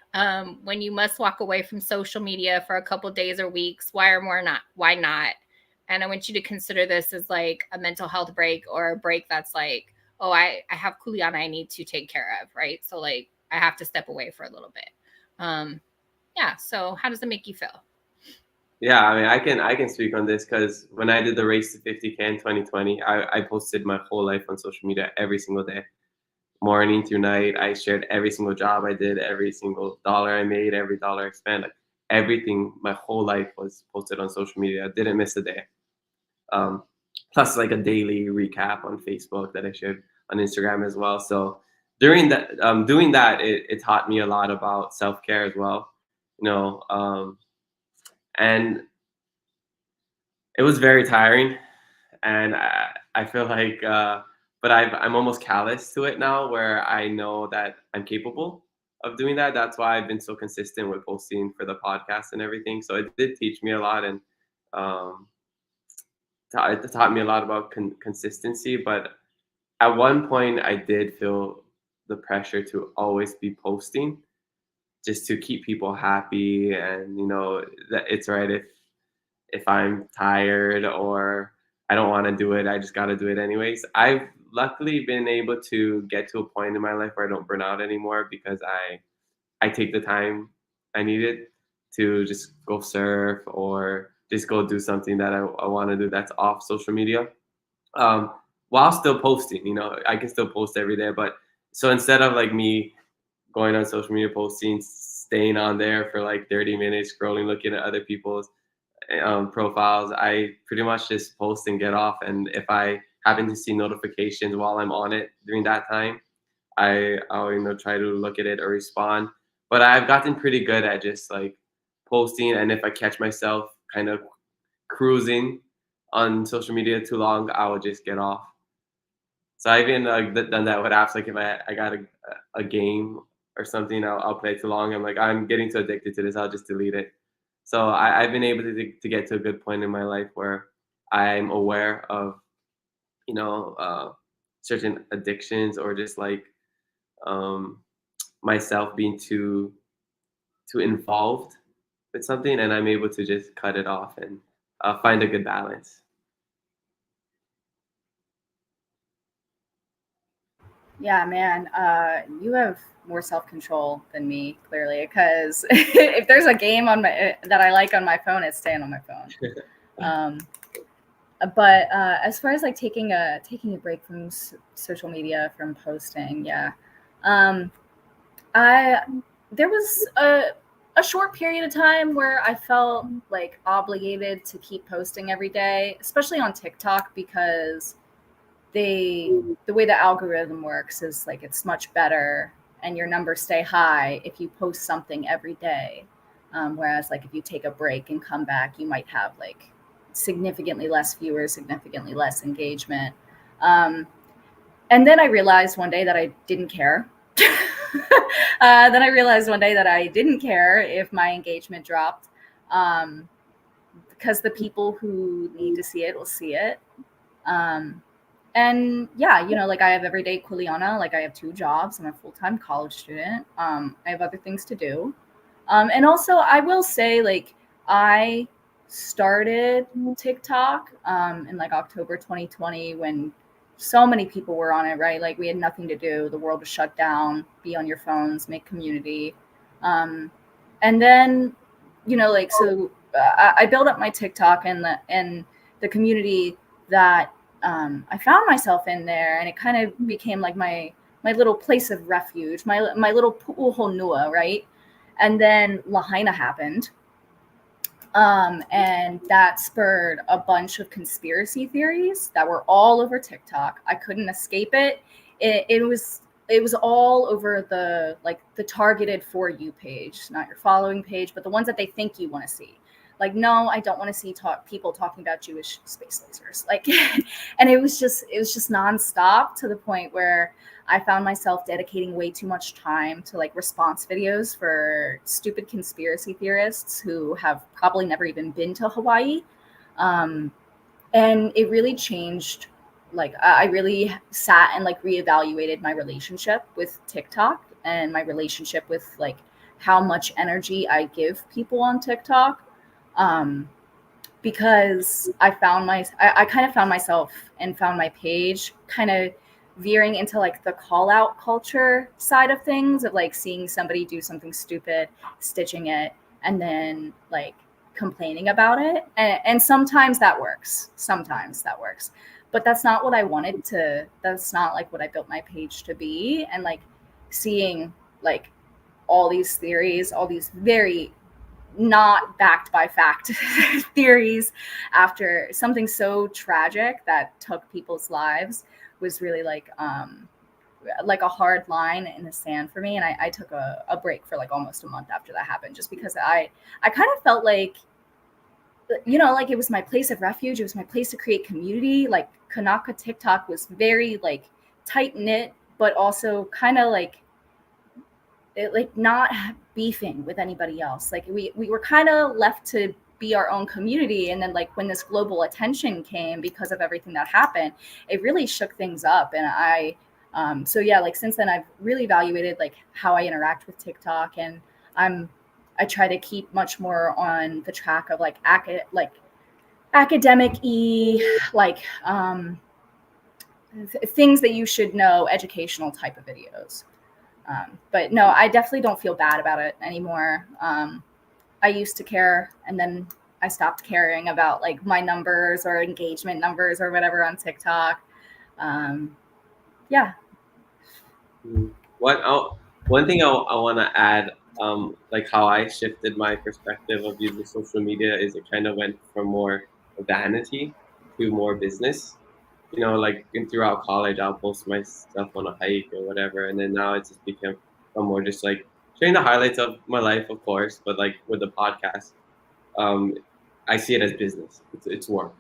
when you must walk away from social media for a couple days or weeks? Why not? And I want you to consider this as like a mental health break, or a break that's like, oh, I have kuleana I need to take care of, right? So like I have to step away for a little bit. Yeah. So how does it make you feel? Yeah, I mean, I can speak on this because when I did the race to 50K in 2020, I posted my whole life on social media every single day, morning through night. I shared every single job I did, every single dollar I made, every dollar I spent, like everything. My whole life was posted on social media. I didn't miss a day. Plus like a daily recap on Facebook that I shared on Instagram as well. So during that, doing that, it taught me a lot about self-care as well, you know, and it was very tiring, and I feel like, but I'm almost callous to it now, where I know that I'm capable of doing that. That's why I've been so consistent with posting for the podcast and everything. So it did teach me a lot, and it taught me a lot about consistency. But at one point, I did feel the pressure to always be posting, just to keep people happy, and you know that it's right if I'm tired or I don't want to do it, I just got to do it anyways. I've luckily been able to get to a point in my life where I don't burn out anymore, because I take the time I needed to just go surf or just go do something that I want to do that's off social media, while still posting. You know, I can still post every day, but so instead of like me going on social media, posting, staying on there for like 30 minutes, scrolling, looking at other people's profiles, I pretty much just post and get off. And if I happen to see notifications while I'm on it during that time, I'll try to look at it or respond. But I've gotten pretty good at just like posting, and if I catch myself kind of cruising on social media too long, I will just get off. So I've even done that with apps. Like if I got a game or something, I'll play too long. I'm like, I'm getting too addicted to this, I'll just delete it. So I've been able to get to a good point in my life where I'm aware of, certain addictions, or just like myself being too involved with something, and I'm able to just cut it off and find a good balance. Yeah, man, you have more self-control than me, clearly, because if there's a game that I like on my phone, it's staying on my phone. But as far as like taking a break from social media, from posting, yeah, there was a short period of time where I felt like obligated to keep posting every day, especially on TikTok, because the way the algorithm works is like it's much better and your numbers stay high if you post something every day. Whereas like if you take a break and come back, you might have like significantly less viewers, significantly less engagement. And then I realized one day that I didn't care. Then I realized one day that I didn't care if my engagement dropped, because the people who need to see it will see it. And yeah, you know, like I have everyday kuleana, like I have 2 jobs. I'm a full-time college student. I have other things to do. And also I will say, like, I started TikTok in like October 2020 when so many people were on it, right? Like we had nothing to do. The world was shut down. Be on your phones, make community. And then, you know, like, so I built up my TikTok and the community that I found myself in there, and it kind of became like my little place of refuge, my little pu'uhonua, right? And then Lahaina happened. And that spurred a bunch of conspiracy theories that were all over TikTok. I couldn't escape it. It was all over the targeted For You page, not your following page, but the ones that they think you want to see. Like, no, I don't want to see people talking about Jewish space lasers. Like, and it was just nonstop, to the point where I found myself dedicating way too much time to like response videos for stupid conspiracy theorists who have probably never even been to Hawaii. And it really changed. Like, I really sat and like reevaluated my relationship with TikTok and my relationship with like how much energy I give people on TikTok. Because I kind of found myself and found my page kind of veering into like the call out culture side of things, of like seeing somebody do something stupid, stitching it, and then like complaining about it. And sometimes that works. But that's not what I wanted to, that's not like what I built my page to be. And like seeing like all these theories, all these very not backed by fact theories after something so tragic that took people's lives was really like a hard line in the sand for me. And I took a break for like almost a month after that happened, just because I kind of felt like, you know, like it was my place of refuge. It was my place to create community. Like Kanaka TikTok was very like tight knit, but also kind of like not beefing with anybody else. Like we were kind of left to be our own community. And then like when this global attention came because of everything that happened, it really shook things up. And so yeah, like since then I've really evaluated like how I interact with TikTok, and I try to keep much more on the track of like academic-y, like things that you should know, educational type of videos. But no, I definitely don't feel bad about it anymore. I used to care, and then I stopped caring about like my numbers or engagement numbers or whatever on TikTok. Yeah. One thing I want to add, like how I shifted my perspective of using social media, is it kind of went from more vanity to more business. You know, like throughout college, I'll post my stuff on a hike or whatever, and then now it's just become more just like sharing the highlights of my life, of course, but like with the podcast, I see it as business. It's work,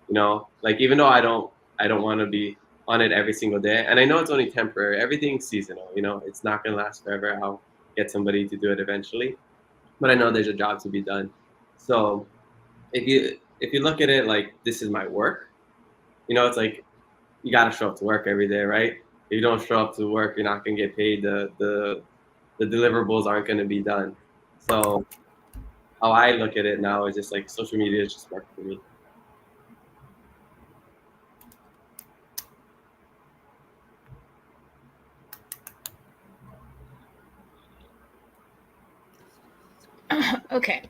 you know. Like even though I don't want to be on it every single day, and I know it's only temporary. Everything's seasonal, you know. It's not gonna last forever. I'll get somebody to do it eventually, but I know there's a job to be done. So if you look at it like this is my work, you know, it's like you got to show up to work every day, right? If you don't show up to work, you're not going to get paid. The deliverables aren't going to be done. So how I look at it now is just like social media is just work for me. Okay.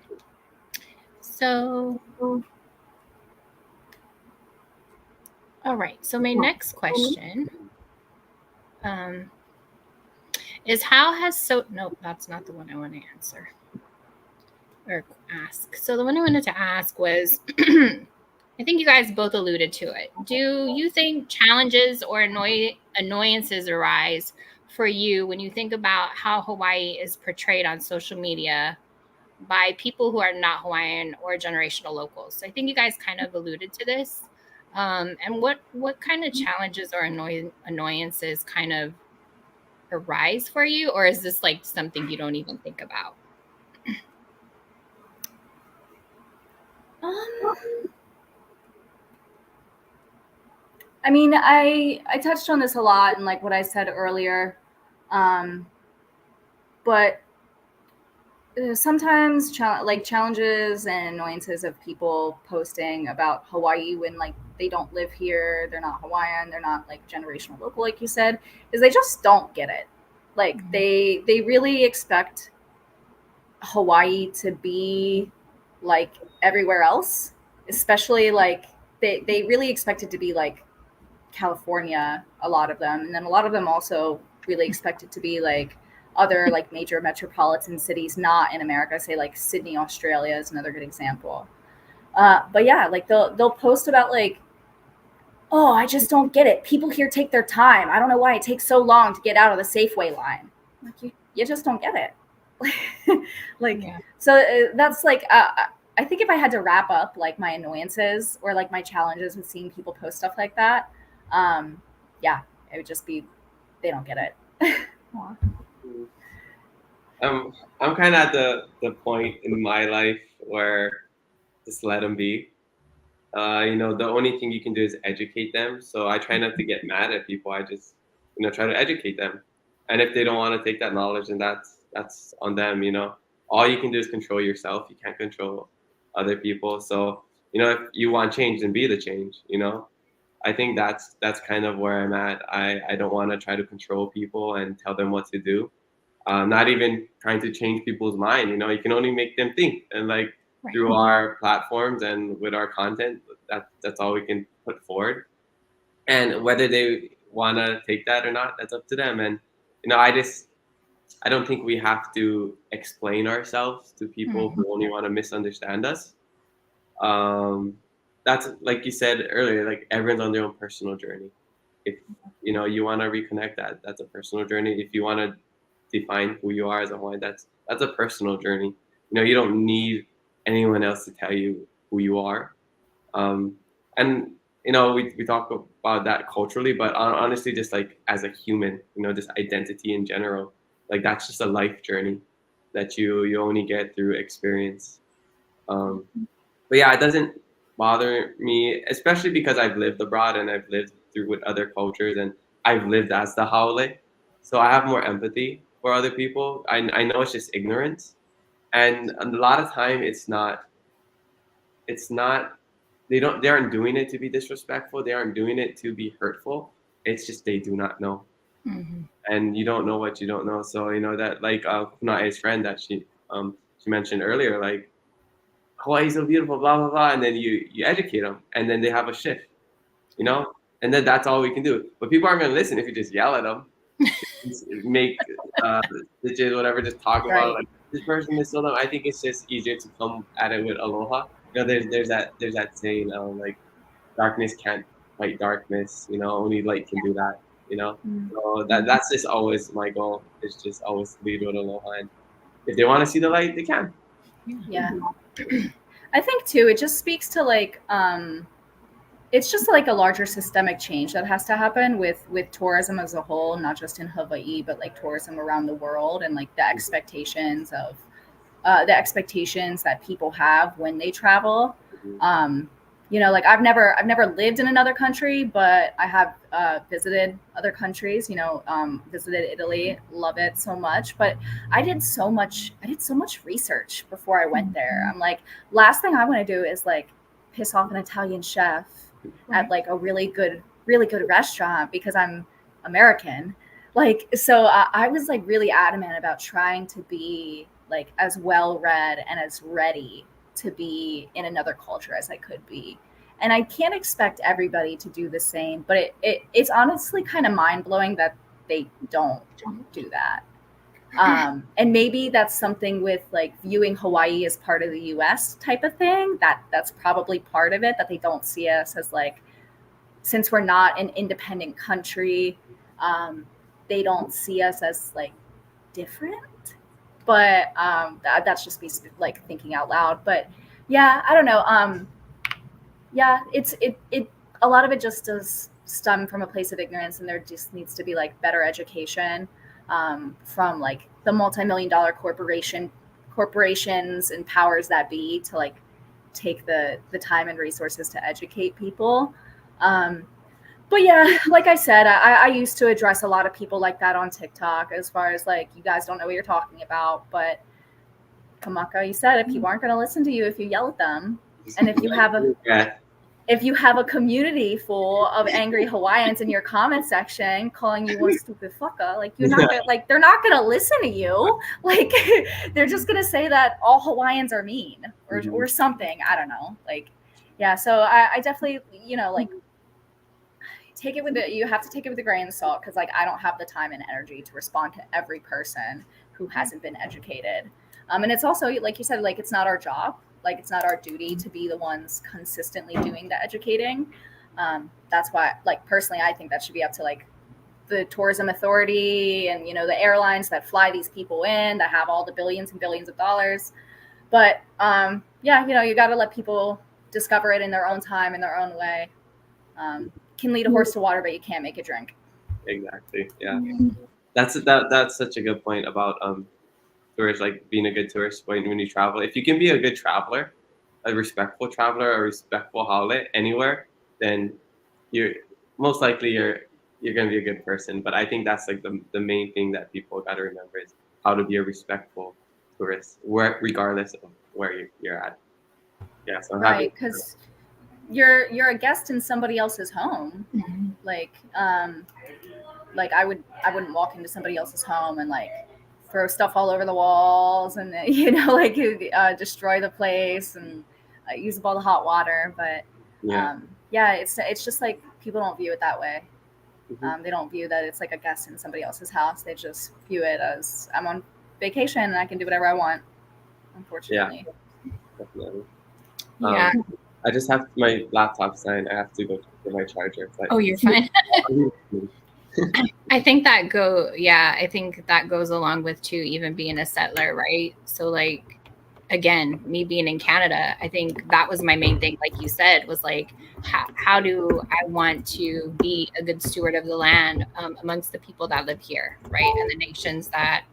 So, all right. So my next question is how has nope, that's not the one I want to answer or ask. So the one I wanted to ask was, I think you guys both alluded to it. Do you think challenges or annoyances arise for you when you think about how Hawaii is portrayed on social media by people who are not Hawaiian or generational locals. So I think you guys kind of alluded to this. And what kind of challenges or annoyances kind of arise for you, or is this like something you don't even think about? I mean, I touched on this a lot in like what I said earlier, but sometimes challenges and annoyances of people posting about Hawaii when like they don't live here, they're not Hawaiian, they're not like generational local, like you said, is they just don't get it. Like they really expect Hawaii to be like everywhere else, especially like they really expect it to be like California, a lot of them, and then a lot of them also really expect it to be like other like major metropolitan cities not in America. Say like Sydney, Australia is another good example. But yeah, like they'll post about like, oh, I just don't get it, people here take their time, I don't know why it takes so long to get out of the Safeway line. Like you just don't get it. Like yeah. So that's like I think if I had to wrap up like my annoyances or like my challenges with seeing people post stuff like that, yeah, it would just be they don't get it. I'm kind of at the point in my life where just let them be. The only thing you can do is educate them. So I try not to get mad at people. I just, try to educate them. And if they don't want to take that knowledge, then that's on them. All you can do is control yourself. You can't control other people. So, if you want change, then be the change. I think that's kind of where I'm at. I don't want to try to control people and tell them what to do. Not even trying to change people's mind. You can only make them think, and like right. Through our platforms and with our content, that's all we can put forward. And whether they want to take that or not, that's up to them. And I don't think we have to explain ourselves to people who only want to misunderstand us. That's like you said earlier, like everyone's on their own personal journey. If you want to reconnect, that's a personal journey. If you want to define who you are as a Hawaiian, that's a personal journey. You don't need anyone else to tell you who you are. And we talk about that culturally, but honestly, just like as a human, this identity in general, like that's just a life journey that you only get through experience. But yeah, it doesn't bother me, especially because I've lived abroad and I've lived through with other cultures and I've lived as the haole. So I have more empathy for other people. I know it's just ignorance. And a lot of time it's not, they aren't doing it to be disrespectful. They aren't doing it to be hurtful. It's just, they do not know. Mm-hmm. And you don't know what you don't know. So, that like Kūnaʻe's friend that she mentioned earlier, like, Hawaii's so beautiful, blah, blah, blah. And then you educate them and then they have a shift, and then that's all we can do. But people aren't going to listen if you just yell at them, make stitches, whatever, just talk right. About like, this person is so dumb. I think it's just easier to come at it with aloha. There's that saying, like, darkness can't fight darkness, only light can do that, So that's just always my goal, is just always lead with aloha. And if they want to see the light, they can. Yeah. I think too, it just speaks to like, it's just like a larger systemic change that has to happen with tourism as a whole, not just in Hawaii, but like tourism around the world, and like the expectations that people have when they travel. Like I've never lived in another country, but I have visited other countries, visited Italy, love it so much. But I did so much research before I went there. I'm like, last thing I want to do is like piss off an Italian chef at like a really good restaurant because I'm American. Like, so I was like really adamant about trying to be like as well read and as ready to be in another culture as I could be. And I can't expect everybody to do the same, but it's honestly kind of mind-blowing that they don't do that. And maybe that's something with like viewing Hawaii as part of the US type of thing. That's probably part of it, that they don't see us as like, since we're not an independent country, they don't see us as like different. But that's just me like thinking out loud. But yeah, I don't know. Yeah, it a lot of it just does stem from a place of ignorance, and there just needs to be like better education from like the multi-million-dollar corporations and powers that be to like take the time and resources to educate people. But yeah, like I said, I used to address a lot of people like that on TikTok as far as like, you guys don't know what you're talking about. But Kamaka, you said if people aren't going to listen to you if you yell at them, and if you have a community full of angry Hawaiians in your comment section calling you one stupid fucker, like you're not gonna, like they're not gonna listen to you. Like they're just gonna say that all Hawaiians are mean or something. I don't know. Like, yeah. So I definitely, you know, like you have to take it with a grain of salt, because like I don't have the time and energy to respond to every person who hasn't been educated. And it's also, like you said, like it's not our job. Like it's not our duty to be the ones consistently doing the educating. That's why, like personally, I think that should be up to like the tourism authority and, you know, the airlines that fly these people in that have all the billions and billions of dollars. But yeah, you know, you got to let people discover it in their own time, in their own way. Can lead a horse to water, but you can't make it drink. Exactly. Yeah. That's such a good point about tourists, like being a good tourist when you travel. If you can be a good traveler, a respectful traveler, a respectful haole anywhere, then you're most likely you're gonna be a good person. But I think that's like the main thing that people got to remember is how to be a respectful tourist, regardless of where you're at. Yeah. So right, because you're a guest in somebody else's home. Like I wouldn't walk into somebody else's home and like throw stuff all over the walls and, you know, like destroy the place and use up all the hot water. But yeah, it's just like people don't view it that way. They don't view that it's like a guest in somebody else's house. They just view it as I'm on vacation and I can do whatever I want, unfortunately. Yeah, definitely. Yeah. I just have my laptop signed. I have to go get my charger. Oh, you're fine. I think that goes along with too, even being a settler, right? So like, again, me being in Canada, I think that was my main thing. Like you said, was like, how do I want to be a good steward of the land amongst the people that live here, right? And the nations that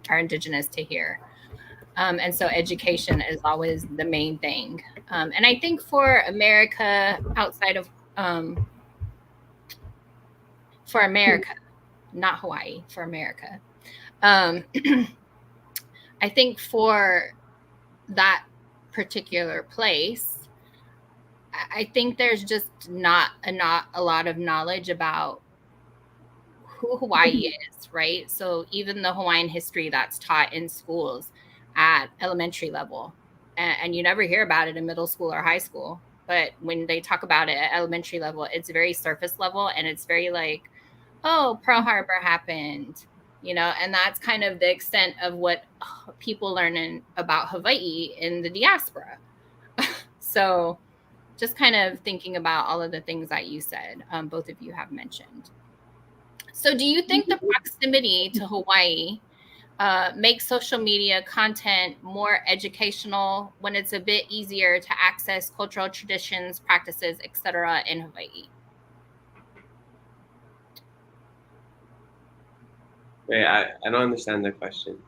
are indigenous to here. And so education is always the main thing. And I think for America, outside of, for America, not Hawaii, for America. I think for that particular place, I think there's just not a lot of knowledge about who Hawaii is, right? So even the Hawaiian history that's taught in schools at elementary level, and you never hear about it in middle school or high school, but when they talk about it at elementary level, it's very surface level, and it's very like, oh, Pearl Harbor happened, you know, and that's kind of the extent of what people learn about Hawaii in the diaspora. So just kind of thinking about all of the things that you said, both of you have mentioned. So do you think the proximity to Hawaii makes social media content more educational when it's a bit easier to access cultural traditions, practices, etc. in Hawaii? Wait, I don't understand the question.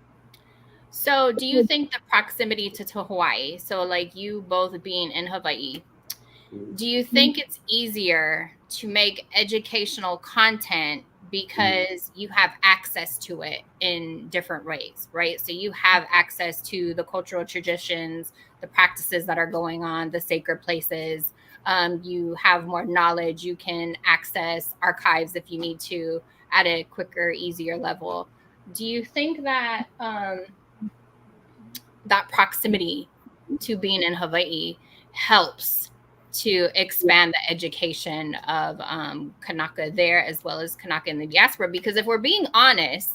So do you think the proximity to Hawaii, so like you both being in Hawaii, do you think it's easier to make educational content because you have access to it in different ways, right? So you have access to the cultural traditions, the practices that are going on, the sacred places. You have more knowledge. You can access archives if you need to at a quicker, easier level. Do you think that that proximity to being in Hawaii helps to expand the education of Kanaka there as well as Kanaka in the diaspora? Because if we're being honest,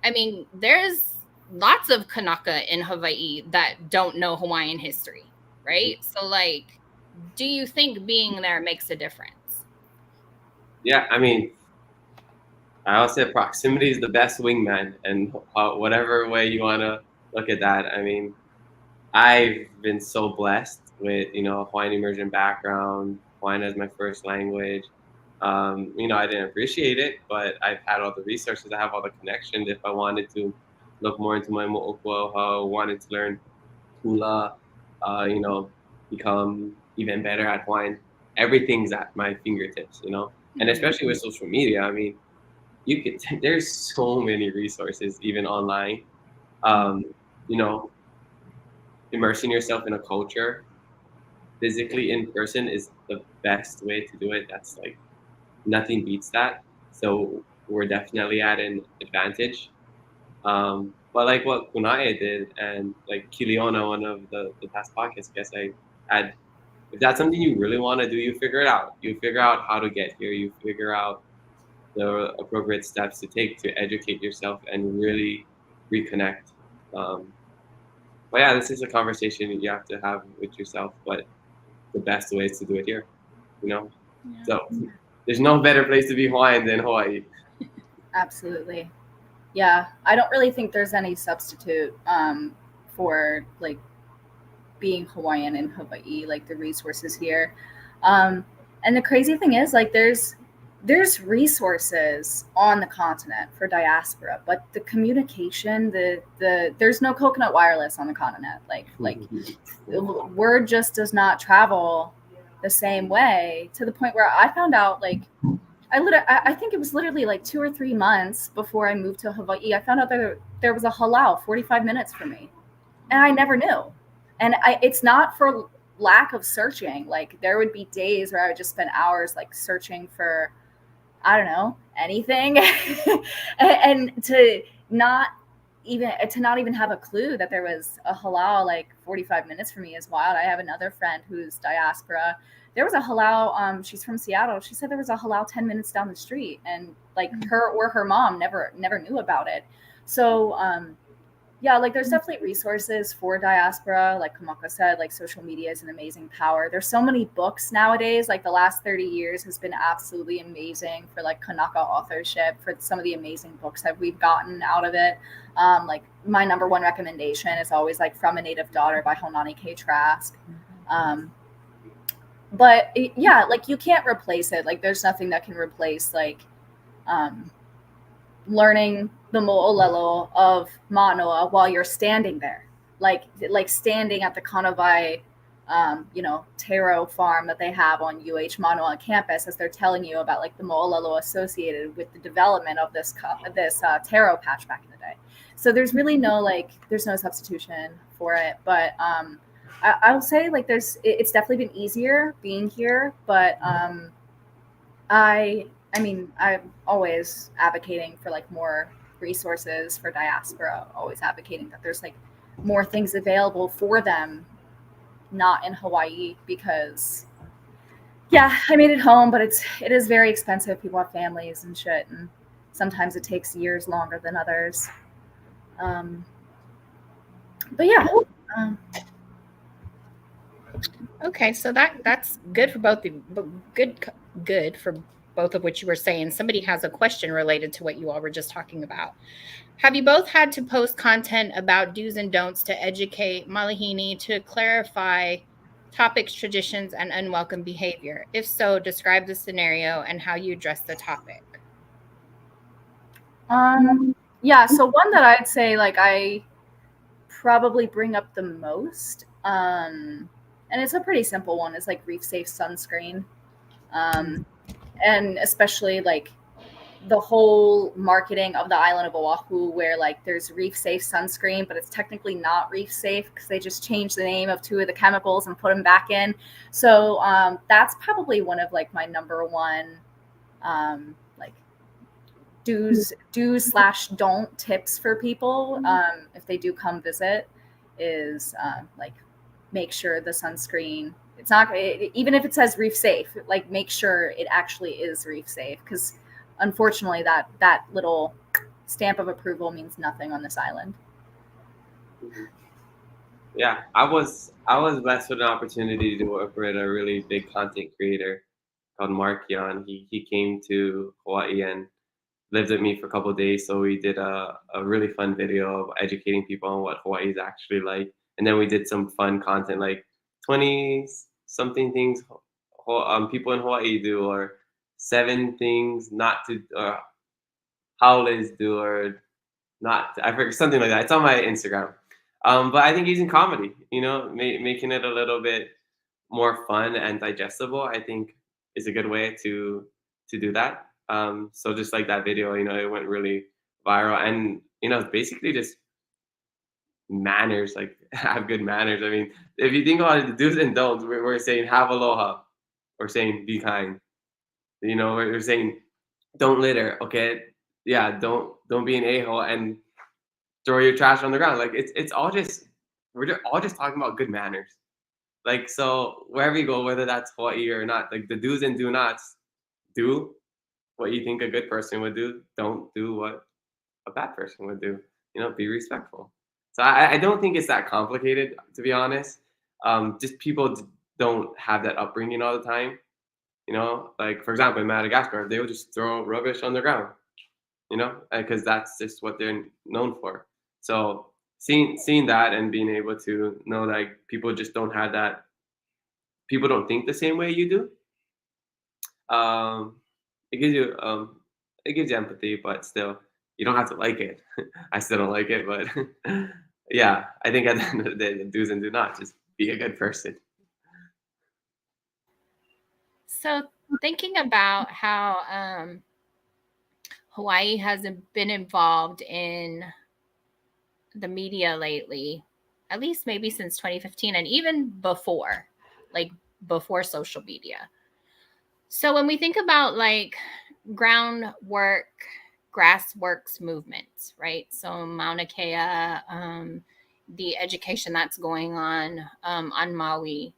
I mean, there's lots of Kanaka in Hawaii that don't know Hawaiian history, right? So like, do you think being there makes a difference? Yeah, I mean, I always say proximity is the best wingman, and whatever way you want to look at that. I mean, I've been so blessed with, a Hawaiian immersion background, Hawaiian as my first language. I didn't appreciate it, but I've had all the resources. I have all the connections. If I wanted to look more into my mo'okuauhau, wanted to learn hula, become even better at Hawaiian, everything's at my fingertips, And especially with social media, I mean, there's so many resources, even online. Immersing yourself in a culture physically in person is the best way to do it. That's like nothing beats that. So we're definitely at an advantage. But like what Kūnaʻe did, and like Kiliona, one of the past podcast guests I had, if that's something you really want to do, you figure it out. You figure out how to get here. You figure out the appropriate steps to take to educate yourself and really reconnect. But yeah, this is a conversation you have to have with yourself, but the best way is to do it here, Yeah. So there's no better place to be Hawaiian than Hawaii. Absolutely. Yeah, I don't really think there's any substitute for like being Hawaiian in Hawaii, like the resources here. And the crazy thing is, like, there's resources on the continent for diaspora, but the communication, there's no coconut wireless on the continent. Like word just does not travel the same way, to the point where I found out, like, I think it was literally like 2 or 3 months before I moved to Hawaii, I found out that there was a halau 45 minutes from me, and I never knew. And it's not for lack of searching. Like, there would be days where I would just spend hours like searching for, I don't know, anything, and to not even have a clue that there was a halau like 45 minutes from me is wild. I have another friend who's diaspora. There was a halau. She's from Seattle. She said there was a halau 10 minutes down the street, and like her or her mom never knew about it. So yeah, like, there's definitely resources for diaspora. Like Kamaka said, like, social media is an amazing power. There's so many books nowadays. Like, the last 30 years has been absolutely amazing for like Kanaka authorship, for some of the amazing books that we've gotten out of it. Like, my number one recommendation is always like From a Native Daughter by Honani K. Trask. But yeah, like, you can't replace it. Like, there's nothing that can replace like learning the mo'olelo of Manoa while you're standing there, like standing at the Kanawai, taro farm that they have on UH Manoa campus, as they're telling you about like the mo'olelo associated with the development of this taro patch back in the day. So there's really no substitution for it. But I will say, like, it's definitely been easier being here, but I'm always advocating for like more resources for diaspora, always advocating that there's like more things available for them, not in Hawaii, because yeah, I made it home, but it is very expensive. People have families and shit, and sometimes it takes years longer than others. But yeah. Okay, so that's good for both good for both of what you were saying. Somebody has a question related to what you all were just talking about. Have you both had to post content about do's and don'ts to educate Malihini, to clarify topics, traditions, and unwelcome behavior? If so, describe the scenario and how you address the topic. Yeah, so one that I'd say, like, I probably bring up the most, and it's a pretty simple one, is like reef safe sunscreen. And especially like the whole marketing of the island of Oahu, where like there's reef safe sunscreen, but it's technically not reef safe because they just changed the name of 2 of the chemicals and put them back in. So that's probably one of like my number one like do's/don't tips for people if they do come visit, is like, make sure the sunscreen, it's not, even if it says reef safe, like, make sure it actually is reef safe, because unfortunately that little stamp of approval means nothing on this island. Yeah, I was blessed with an opportunity to work with a really big content creator called Markion. He came to Hawaii, and lived with me for a couple of days. So we did a really fun video of educating people on what Hawaii is actually like. And then we did some fun content like 20 something things people in Hawaii do, or 7 things not to, or haules do, or not, I forget, something like that. It's on my Instagram. But I think using comedy, making it a little bit more fun and digestible, I think is a good way to do that. So just like that video, it went really viral, and basically just manners, like have good manners. I mean, if you think about it, the do's and don'ts, we're saying have aloha, or saying be kind. We're saying don't litter. Okay, yeah, don't be an a-hole and throw your trash on the ground. Like it's all just, we're all just talking about good manners. Like, so wherever you go, whether that's Hawaii or not, like the do's and do nots, do what you think a good person would do. Don't do what a bad person would do. Be respectful. So I don't think it's that complicated, to be honest. Just people don't have that upbringing all the time. Like for example, in Madagascar, they would just throw rubbish on the ground, because that's just what they're known for. So seeing that and being able to know that people just don't have that, people don't think the same way you do. It gives you empathy, but still, you don't have to like it. I still don't like it, but yeah, I think at the end of the day, the do's and do not, just be a good person. So thinking about how Hawaii has been involved in the media lately, at least maybe since 2015, and even before, like before social media. So when we think about like groundwork, grassworks movements, right? So Mauna Kea, the education that's going on Maui,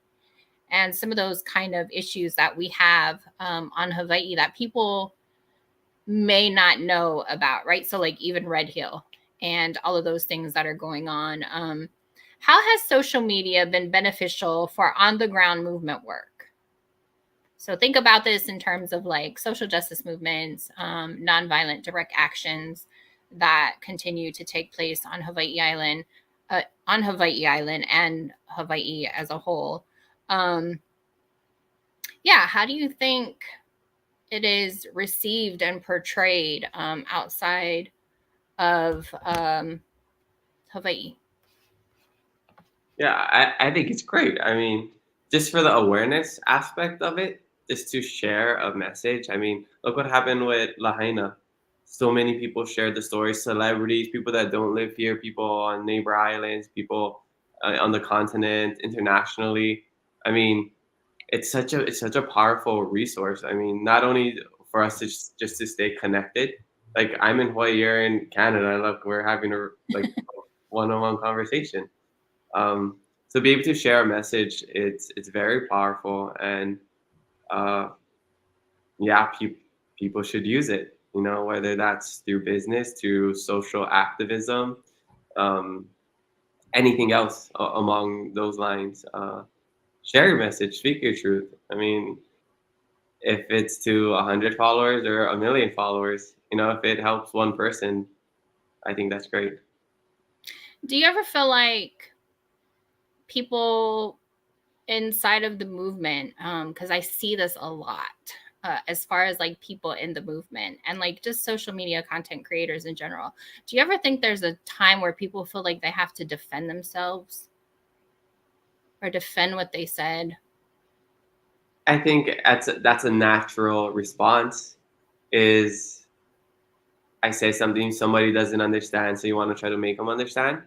and some of those kind of issues that we have on Hawaii that people may not know about, right? So like even Red Hill and all of those things that are going on. How has social media been beneficial for on-the-ground movement work? So think about this in terms of like social justice movements, nonviolent direct actions that continue to take place on Hawaii Island and Hawaii as a whole. How do you think it is received and portrayed outside of Hawaii? Yeah, I think it's great. I mean, just for the awareness aspect of it, just to share a message. I mean, look what happened with Lahaina. So many people shared the story, celebrities, people that don't live here, people on neighbor islands, people on the continent, internationally. I mean, it's such a powerful resource. I mean, not only for us to just to stay connected. Like I'm in Hawaii, you're in Canada. Look, we're having a one-on-one conversation. So be able to share a message, it's very powerful, and people should use it. Whether that's through business, through social activism, anything else among those lines. Share your message, speak your truth. I mean, if it's to 100 followers or 1 million followers, if it helps one person, I think that's great. Do you ever feel like people inside of the movement, because I see this a lot, as far as like people in the movement and like just social media content creators in general, do you ever think there's a time where people feel like they have to defend themselves or defend what they said? I think that's a natural response. Is I say something somebody doesn't understand, so you want to try to make them understand.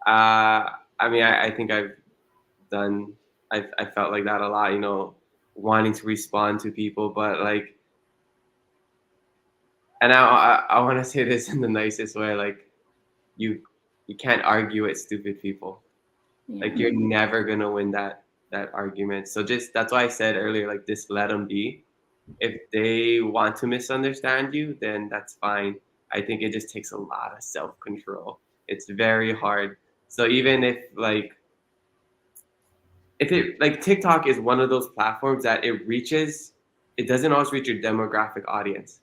I mean, I think I felt like that a lot, wanting to respond to people, but like, and I want to say this in the nicest way, like, you can't argue with stupid people. Yeah. Like, you're never gonna win that argument. So that's why I said earlier, like, just let them be. If they want to misunderstand you, then that's fine. I think it just takes a lot of self-control. It's very hard. So even if TikTok is one of those platforms that it doesn't always reach your demographic audience.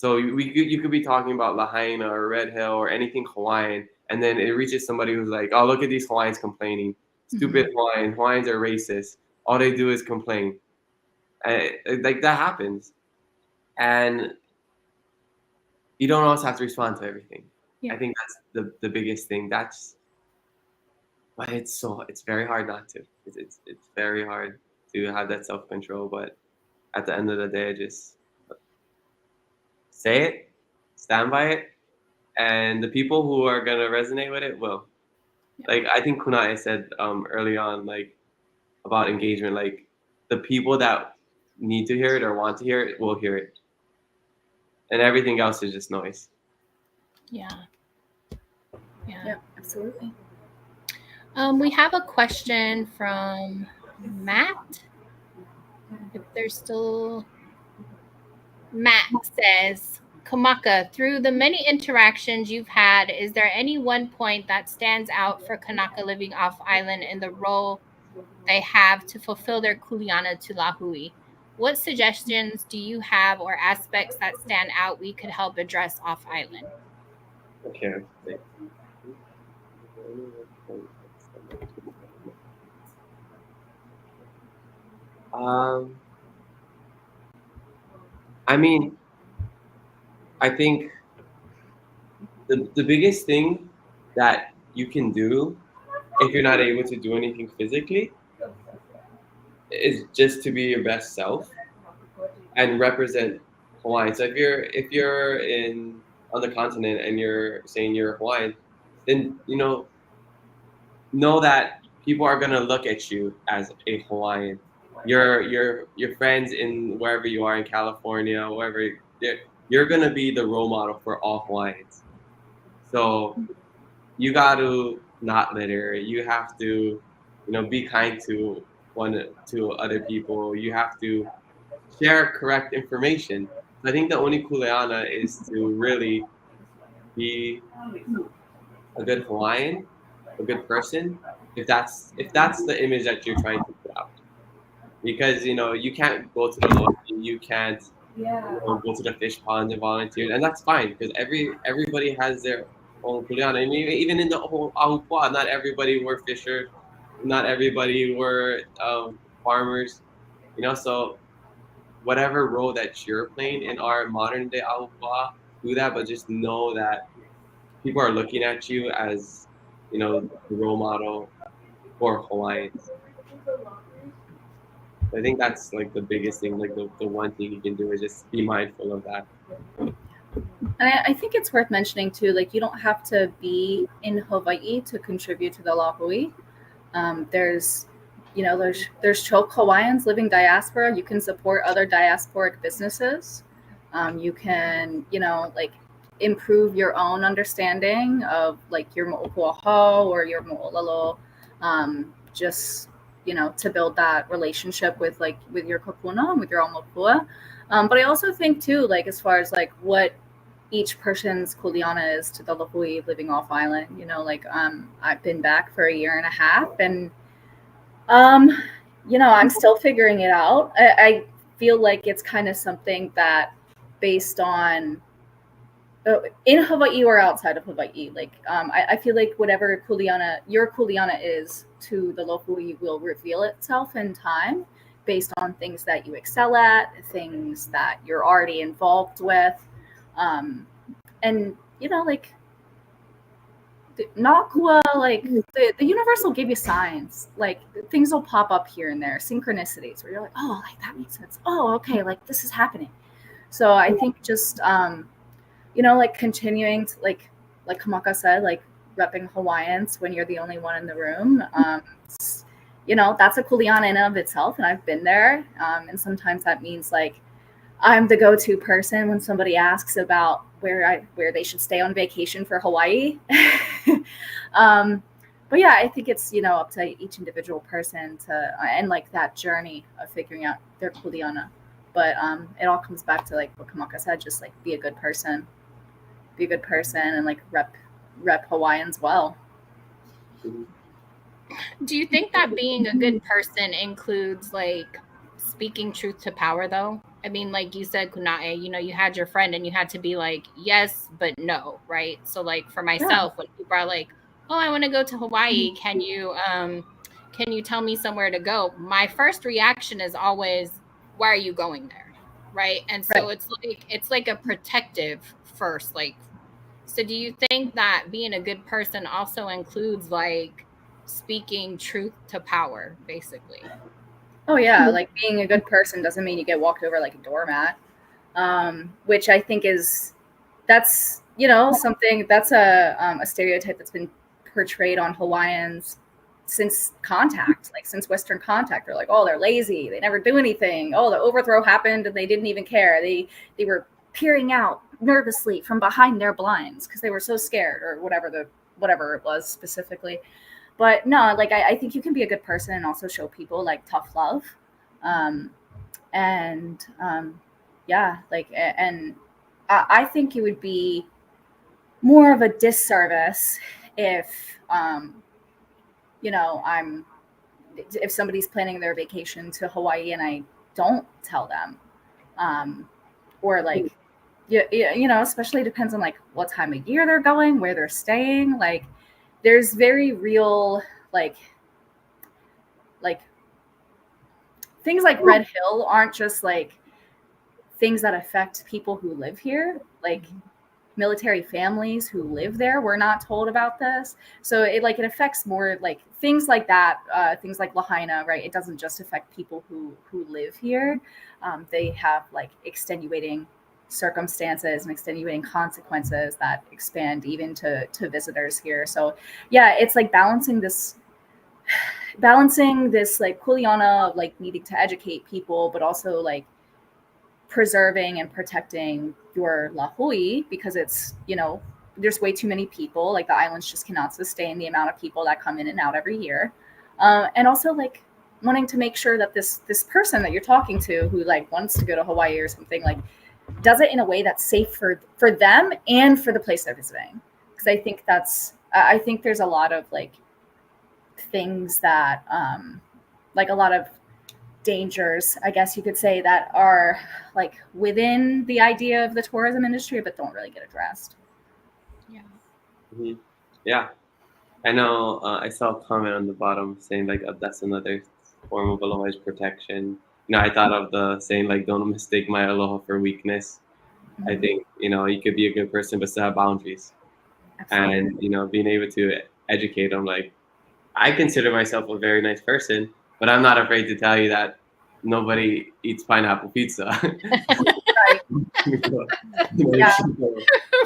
So you could be talking about Lahaina or Red Hill or anything Hawaiian, and then it reaches somebody who's like, oh, look at these Hawaiians complaining. Stupid Hawaiians are racist. All they do is complain. Like that happens. And you don't always have to respond to everything. Yeah. I think that's the biggest thing. But it's very hard not to. It's very hard to have that self-control. But at the end of the day, just say it, stand by it, and the people who are gonna resonate with it will. Like I think Kūnaʻe said early on, like about engagement, like the people that need to hear it or want to hear it will hear it, and everything else is just noise. Yeah, absolutely. We have a question from Matt. If there's still, Matt says, Kamaka, through the many interactions you've had, is there any one point that stands out for Kanaka living off island in the role they have to fulfill their kuleana to Lahui? What suggestions do you have or aspects that stand out we could help address off island? Okay. I mean, I think the biggest thing that you can do if you're not able to do anything physically is just to be your best self and represent Hawaii. So if you're on the continent and you're saying you're Hawaiian, then know that people are gonna look at you as a Hawaiian. Your friends in wherever you are in California, wherever you're gonna be the role model for all Hawaiians. So you got to not litter. You have to, be kind to other people. You have to share correct information. I think the only kuleana is to really be a good Hawaiian, a good person. If that's the image that you're trying to put out, because you can't go to the laundry, you can't go to the fish ponds and volunteer, and that's fine because everybody has their own kuleana. And even in the whole ahupua, not everybody were fishers, not everybody were farmers, So whatever role that you're playing in our modern day ahupua, do that, but just know that people are looking at you as the role model for Hawaiians. I think that's like the biggest thing, like the one thing you can do is just be mindful of that. And I think it's worth mentioning too, like you don't have to be in Hawaii to contribute to the Lahui. There's Choke Hawaiians living diaspora. You can support other diasporic businesses. You can, improve your own understanding of like your mo'opuaho or your mo'olelo, just to build that relationship with your kapuna, with your omopua. But I also think too, like as far as like what each person's kuleana is to the Lahui living off island, I've been back for 1.5 years and I'm still figuring it out. I feel like it's kind of something that based on in Hawaii or outside of Hawaii, like I feel like whatever your kuleana is to the Lahui will reveal itself in time based on things that you excel at, things that you're already involved with, and like Nakua, like the universe will give you signs, like things will pop up here and there, synchronicities where you're like, oh, like that makes sense. Oh, okay, like this is happening. So I think just like continuing to like Kamaka said, like repping Hawaiians when you're the only one in the room. That's a kuleana in and of itself, and I've been there. And sometimes that means like I'm the go-to person when somebody asks about where they should stay on vacation for Hawaii. But yeah, I think it's up to each individual person to and like that journey of figuring out their kuleana. But it all comes back to like what Kamaka said, just like be a good person and like rep Hawaiians well. Do you think that being a good person includes like speaking truth to power though? I mean, like you said, Kūnaʻe, you know, you had your friend and you had to be like, yes, but no, right? So like for myself, when people are like, oh, I want to go to Hawaii, can you tell me somewhere to go? My first reaction is always, why are you going there? Right. And so it's like a protective first, like, so do you think that being a good person also includes like speaking truth to power, basically? Oh yeah, like being a good person doesn't mean you get walked over like a doormat, which I think that's you know something that's a stereotype that's been portrayed on Hawaiians since contact, like since Western contact. They're like, oh, they're lazy, they never do anything. Oh, the overthrow happened and they didn't even care. They were peering out nervously from behind their blinds because they were so scared, or whatever it was specifically. But no, like I think you can be a good person and also show people like tough love. Yeah, like, and I think it would be more of a disservice if, you know, if somebody's planning their vacation to Hawaii and I don't tell them, or like, you know, especially depends on like what time of year they're going, where they're staying. Like, there's very real, like things like Red Hill aren't just like things that affect people who live here, like military families who live there. We're not told about this. So it affects more like things like that, things like Lahaina, right? It doesn't just affect people who live here. They have like extenuating circumstances and extenuating consequences that expand even to visitors here. So yeah, it's like balancing this like kuleana of like needing to educate people, but also like preserving and protecting your lahui, because it's, you know, there's way too many people. Like the islands just cannot sustain the amount of people that come in and out every year. And also like wanting to make sure that this person that you're talking to who like wants to go to Hawaii or something, like does it in a way that's safe for them and for the place they're visiting. Because I think there's a lot of like things that like a lot of dangers, I guess you could say, that are like within the idea of the tourism industry but don't really get addressed. Yeah. Mm-hmm. Yeah, I know. I saw a comment on the bottom saying like that's another form of aloha's protection. You know, I thought of the saying like, don't mistake my aloha for weakness. Mm-hmm. I think, you know, you could be a good person but still have boundaries. Absolutely. And, you know, being able to educate them, like, I consider myself a very nice person, but I'm not afraid to tell you that nobody eats pineapple pizza. Right. Yeah.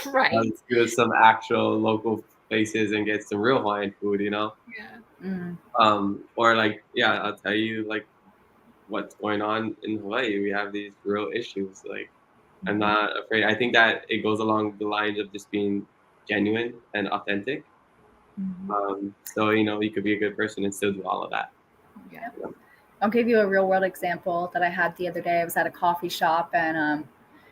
Right. Let's go to some actual local places and get some real Hawaiian food, you know? Yeah. Mm. Or like, yeah, I'll tell you like what's going on in Hawaii. We have these real issues. Like, I'm not afraid. I think that it goes along the lines of just being genuine and authentic. Mm-hmm. So, you know, you could be a good person and still do all of that. Yeah. I'll give you a real world example that I had the other day. I was at a coffee shop, and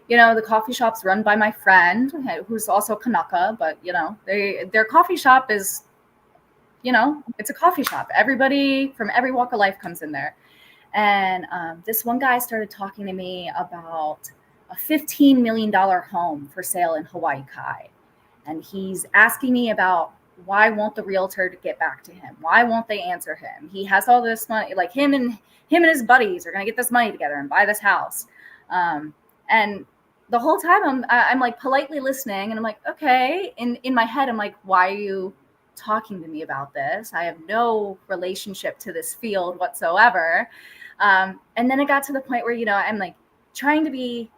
you know, the coffee shop's run by my friend who's also Kamaka, but you know, their coffee shop is, you know, it's a coffee shop. Everybody from every walk of life comes in there. And this one guy started talking to me about a $15 million home for sale in Hawaii Kai. And he's asking me about why won't the realtor get back to him? Why won't they answer him? He has all this money, like him and his buddies are going to get this money together and buy this house. And the whole time I'm like politely listening, and I'm like, okay. In my head, I'm like, why are you talking to me about this? I have no relationship to this field whatsoever. And then it got to the point where, you know, I'm like trying to be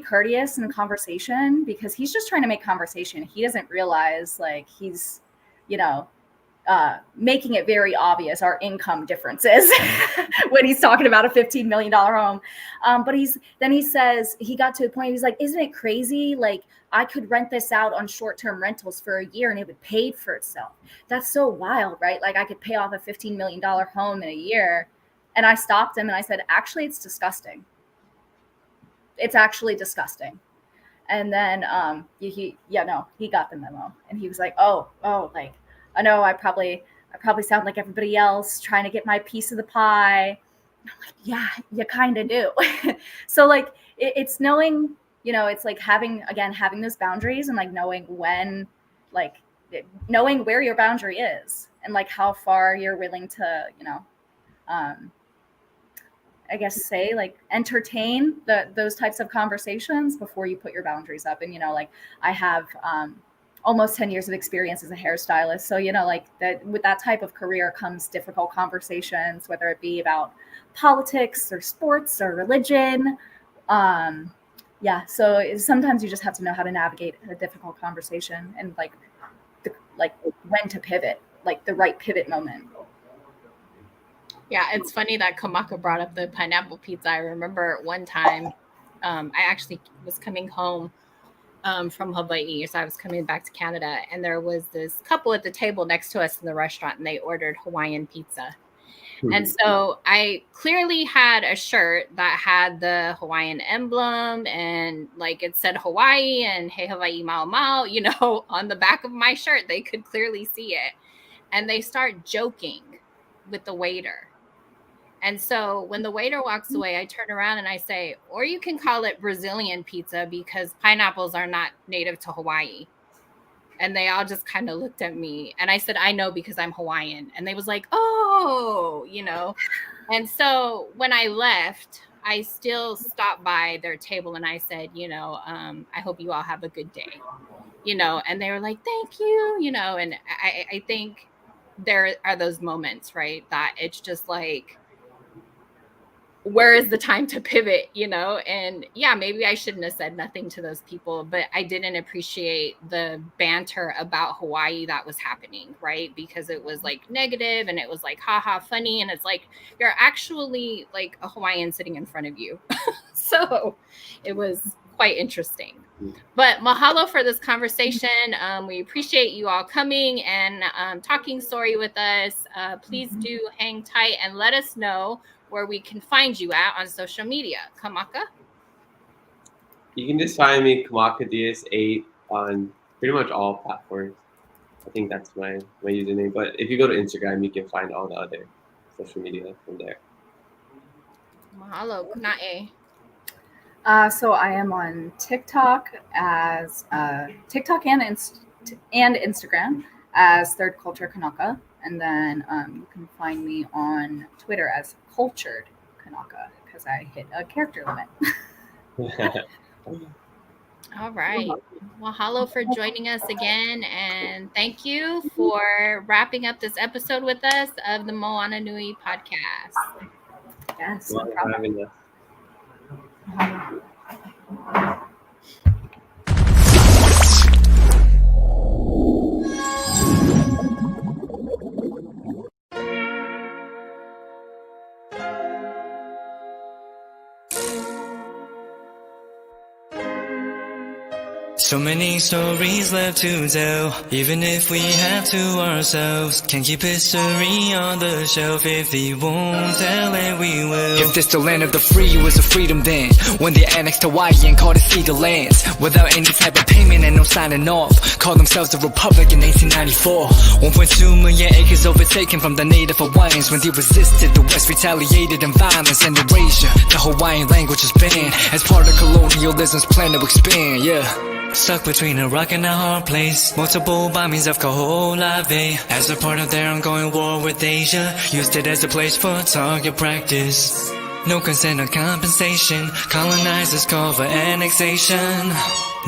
courteous in conversation, because he's just trying to make conversation. He doesn't realize like he's, you know, making it very obvious our income differences when he's talking about a $15 million home. But he says, he got to a point, he's like, isn't it crazy? Like, I could rent this out on short-term rentals for a year and it would pay for itself. That's so wild, right? Like, I could pay off a $15 million home in a year. And I stopped him and I said, actually, it's disgusting. It's actually disgusting. And then he got the memo, and he was like, oh, like, I know I probably sound like everybody else trying to get my piece of the pie. I'm like, yeah, you kind of do. So like, it's knowing, you know, it's like having those boundaries and like knowing when, like knowing where your boundary is and like how far you're willing to, you know, I guess say like entertain those types of conversations before you put your boundaries up. And, you know, like I have almost 10 years of experience as a hairstylist. So, you know, like that with that type of career comes difficult conversations, whether it be about politics or sports or religion. Yeah. So sometimes you just have to know how to navigate a difficult conversation and like when to pivot, like the right pivot moment. Yeah, it's funny that Kamaka brought up the pineapple pizza. I remember one time I actually was coming home from Hawaii. So I was coming back to Canada, and there was this couple at the table next to us in the restaurant, and they ordered Hawaiian pizza. And so I clearly had a shirt that had the Hawaiian emblem and like it said Hawaii and Hey Hawaii Mau Mau, you know, on the back of my shirt. They could clearly see it. And they start joking with the waiter. And so when the waiter walks away, I turn around and I say, or you can call it Brazilian pizza because pineapples are not native to Hawaii. And they all just kind of looked at me. And I said, I know because I'm Hawaiian. And they was like, oh, you know. And so when I left, I still stopped by their table and I said, you know, I hope you all have a good day, you know. And they were like, thank you, you know. And I think there are those moments, right, that it's just like, where is the time to pivot, you know? And yeah, maybe I shouldn't have said nothing to those people, but I didn't appreciate the banter about Hawaii that was happening, right? Because it was like negative and it was like, haha, funny. And it's like, you're actually like a Hawaiian sitting in front of you. So it was quite interesting. But mahalo for this conversation. We appreciate you all coming and talking story with us. Please do hang tight and let us know where we can find you at on social media. Kamaka? You can just find me Kamaka DS8 on pretty much all platforms. I think that's my username. But if you go to Instagram, you can find all the other social media from there. Mahalo, Kūnaʻe. So I am on TikTok as TikTok and Instagram as Third Culture Kanaka. And then you can find me on Twitter as Cultured Kanaka because I hit a character limit. All right. Mahalo for joining us again. And thank you for wrapping up this episode with us of the Moana Nui Podcast. Yes, no problem. So many stories left to tell, even if we have to ourselves. Can't keep history on the shelf. If we won't tell it, we will. If this the land of the free, was a freedom then, when they annexed Hawaii and called it Cedar Lands, without any type of payment and no signing off. Called themselves a republic in 1894. 1.2 million acres overtaken from the Native Hawaiians. When they resisted, the West retaliated in violence and erasure. The Hawaiian language is banned as part of colonialism's plan to expand, yeah. Stuck between a rock and a hard place. Multiple bombings of Kauho'olawe as a part of their ongoing war with Asia. Used it as a place for target practice. No consent or compensation. Colonizers call for annexation.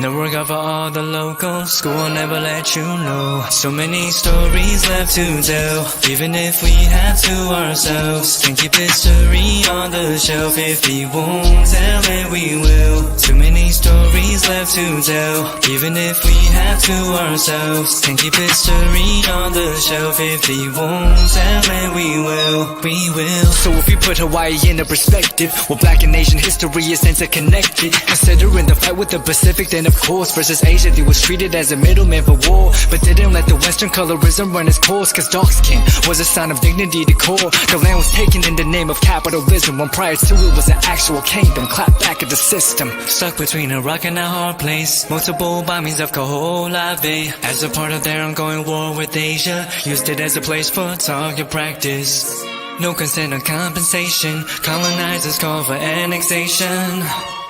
No regard for all the locals. School will never let you know. So many stories left to tell, even if we have to ourselves. Can't keep history on the shelf. If we won't tell it, we will. Too many stories left to tell, even if we have to ourselves. Can't keep history on the shelf. If we won't tell it, we will. We will. So if you put Hawaii into perspective, well, Black and Asian history is interconnected. Considering the fight with the Pacific, then of course versus Asia, they was treated as a middleman for war, but didn't let the Western colorism run its course. Cause dark skin was a sign of dignity to core. The land was taken in the name of capitalism, when prior to it was an actual kingdom. Clap back at the system. Stuck between a rock and a hard place. Multiple bombings of Kauho'olawe as a part of their ongoing war with Asia. Used it as a place for target practice. No consent or compensation. Colonizers call for annexation.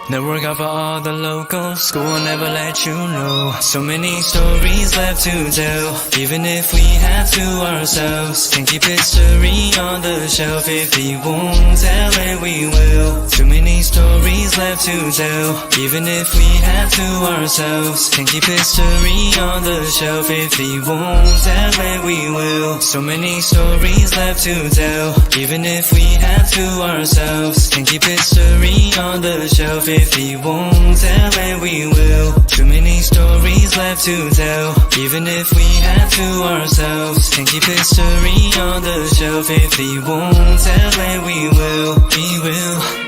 Network out for all the locals. School will never let you know. So many stories left to tell. Even if we have to ourselves. Can't keep history on the shelf. If we won't tell it, we will. Too many stories left to tell. Even if we have to ourselves. Can't keep history on the shelf. If we won't tell it, we will. So many stories left to tell. Even if we have to ourselves. Can't keep history on the shelf. If we won't tell it, we will. Too many stories left to tell. Even if we have to ourselves. Can't keep history on the shelf. If we won't tell it, we will. We will.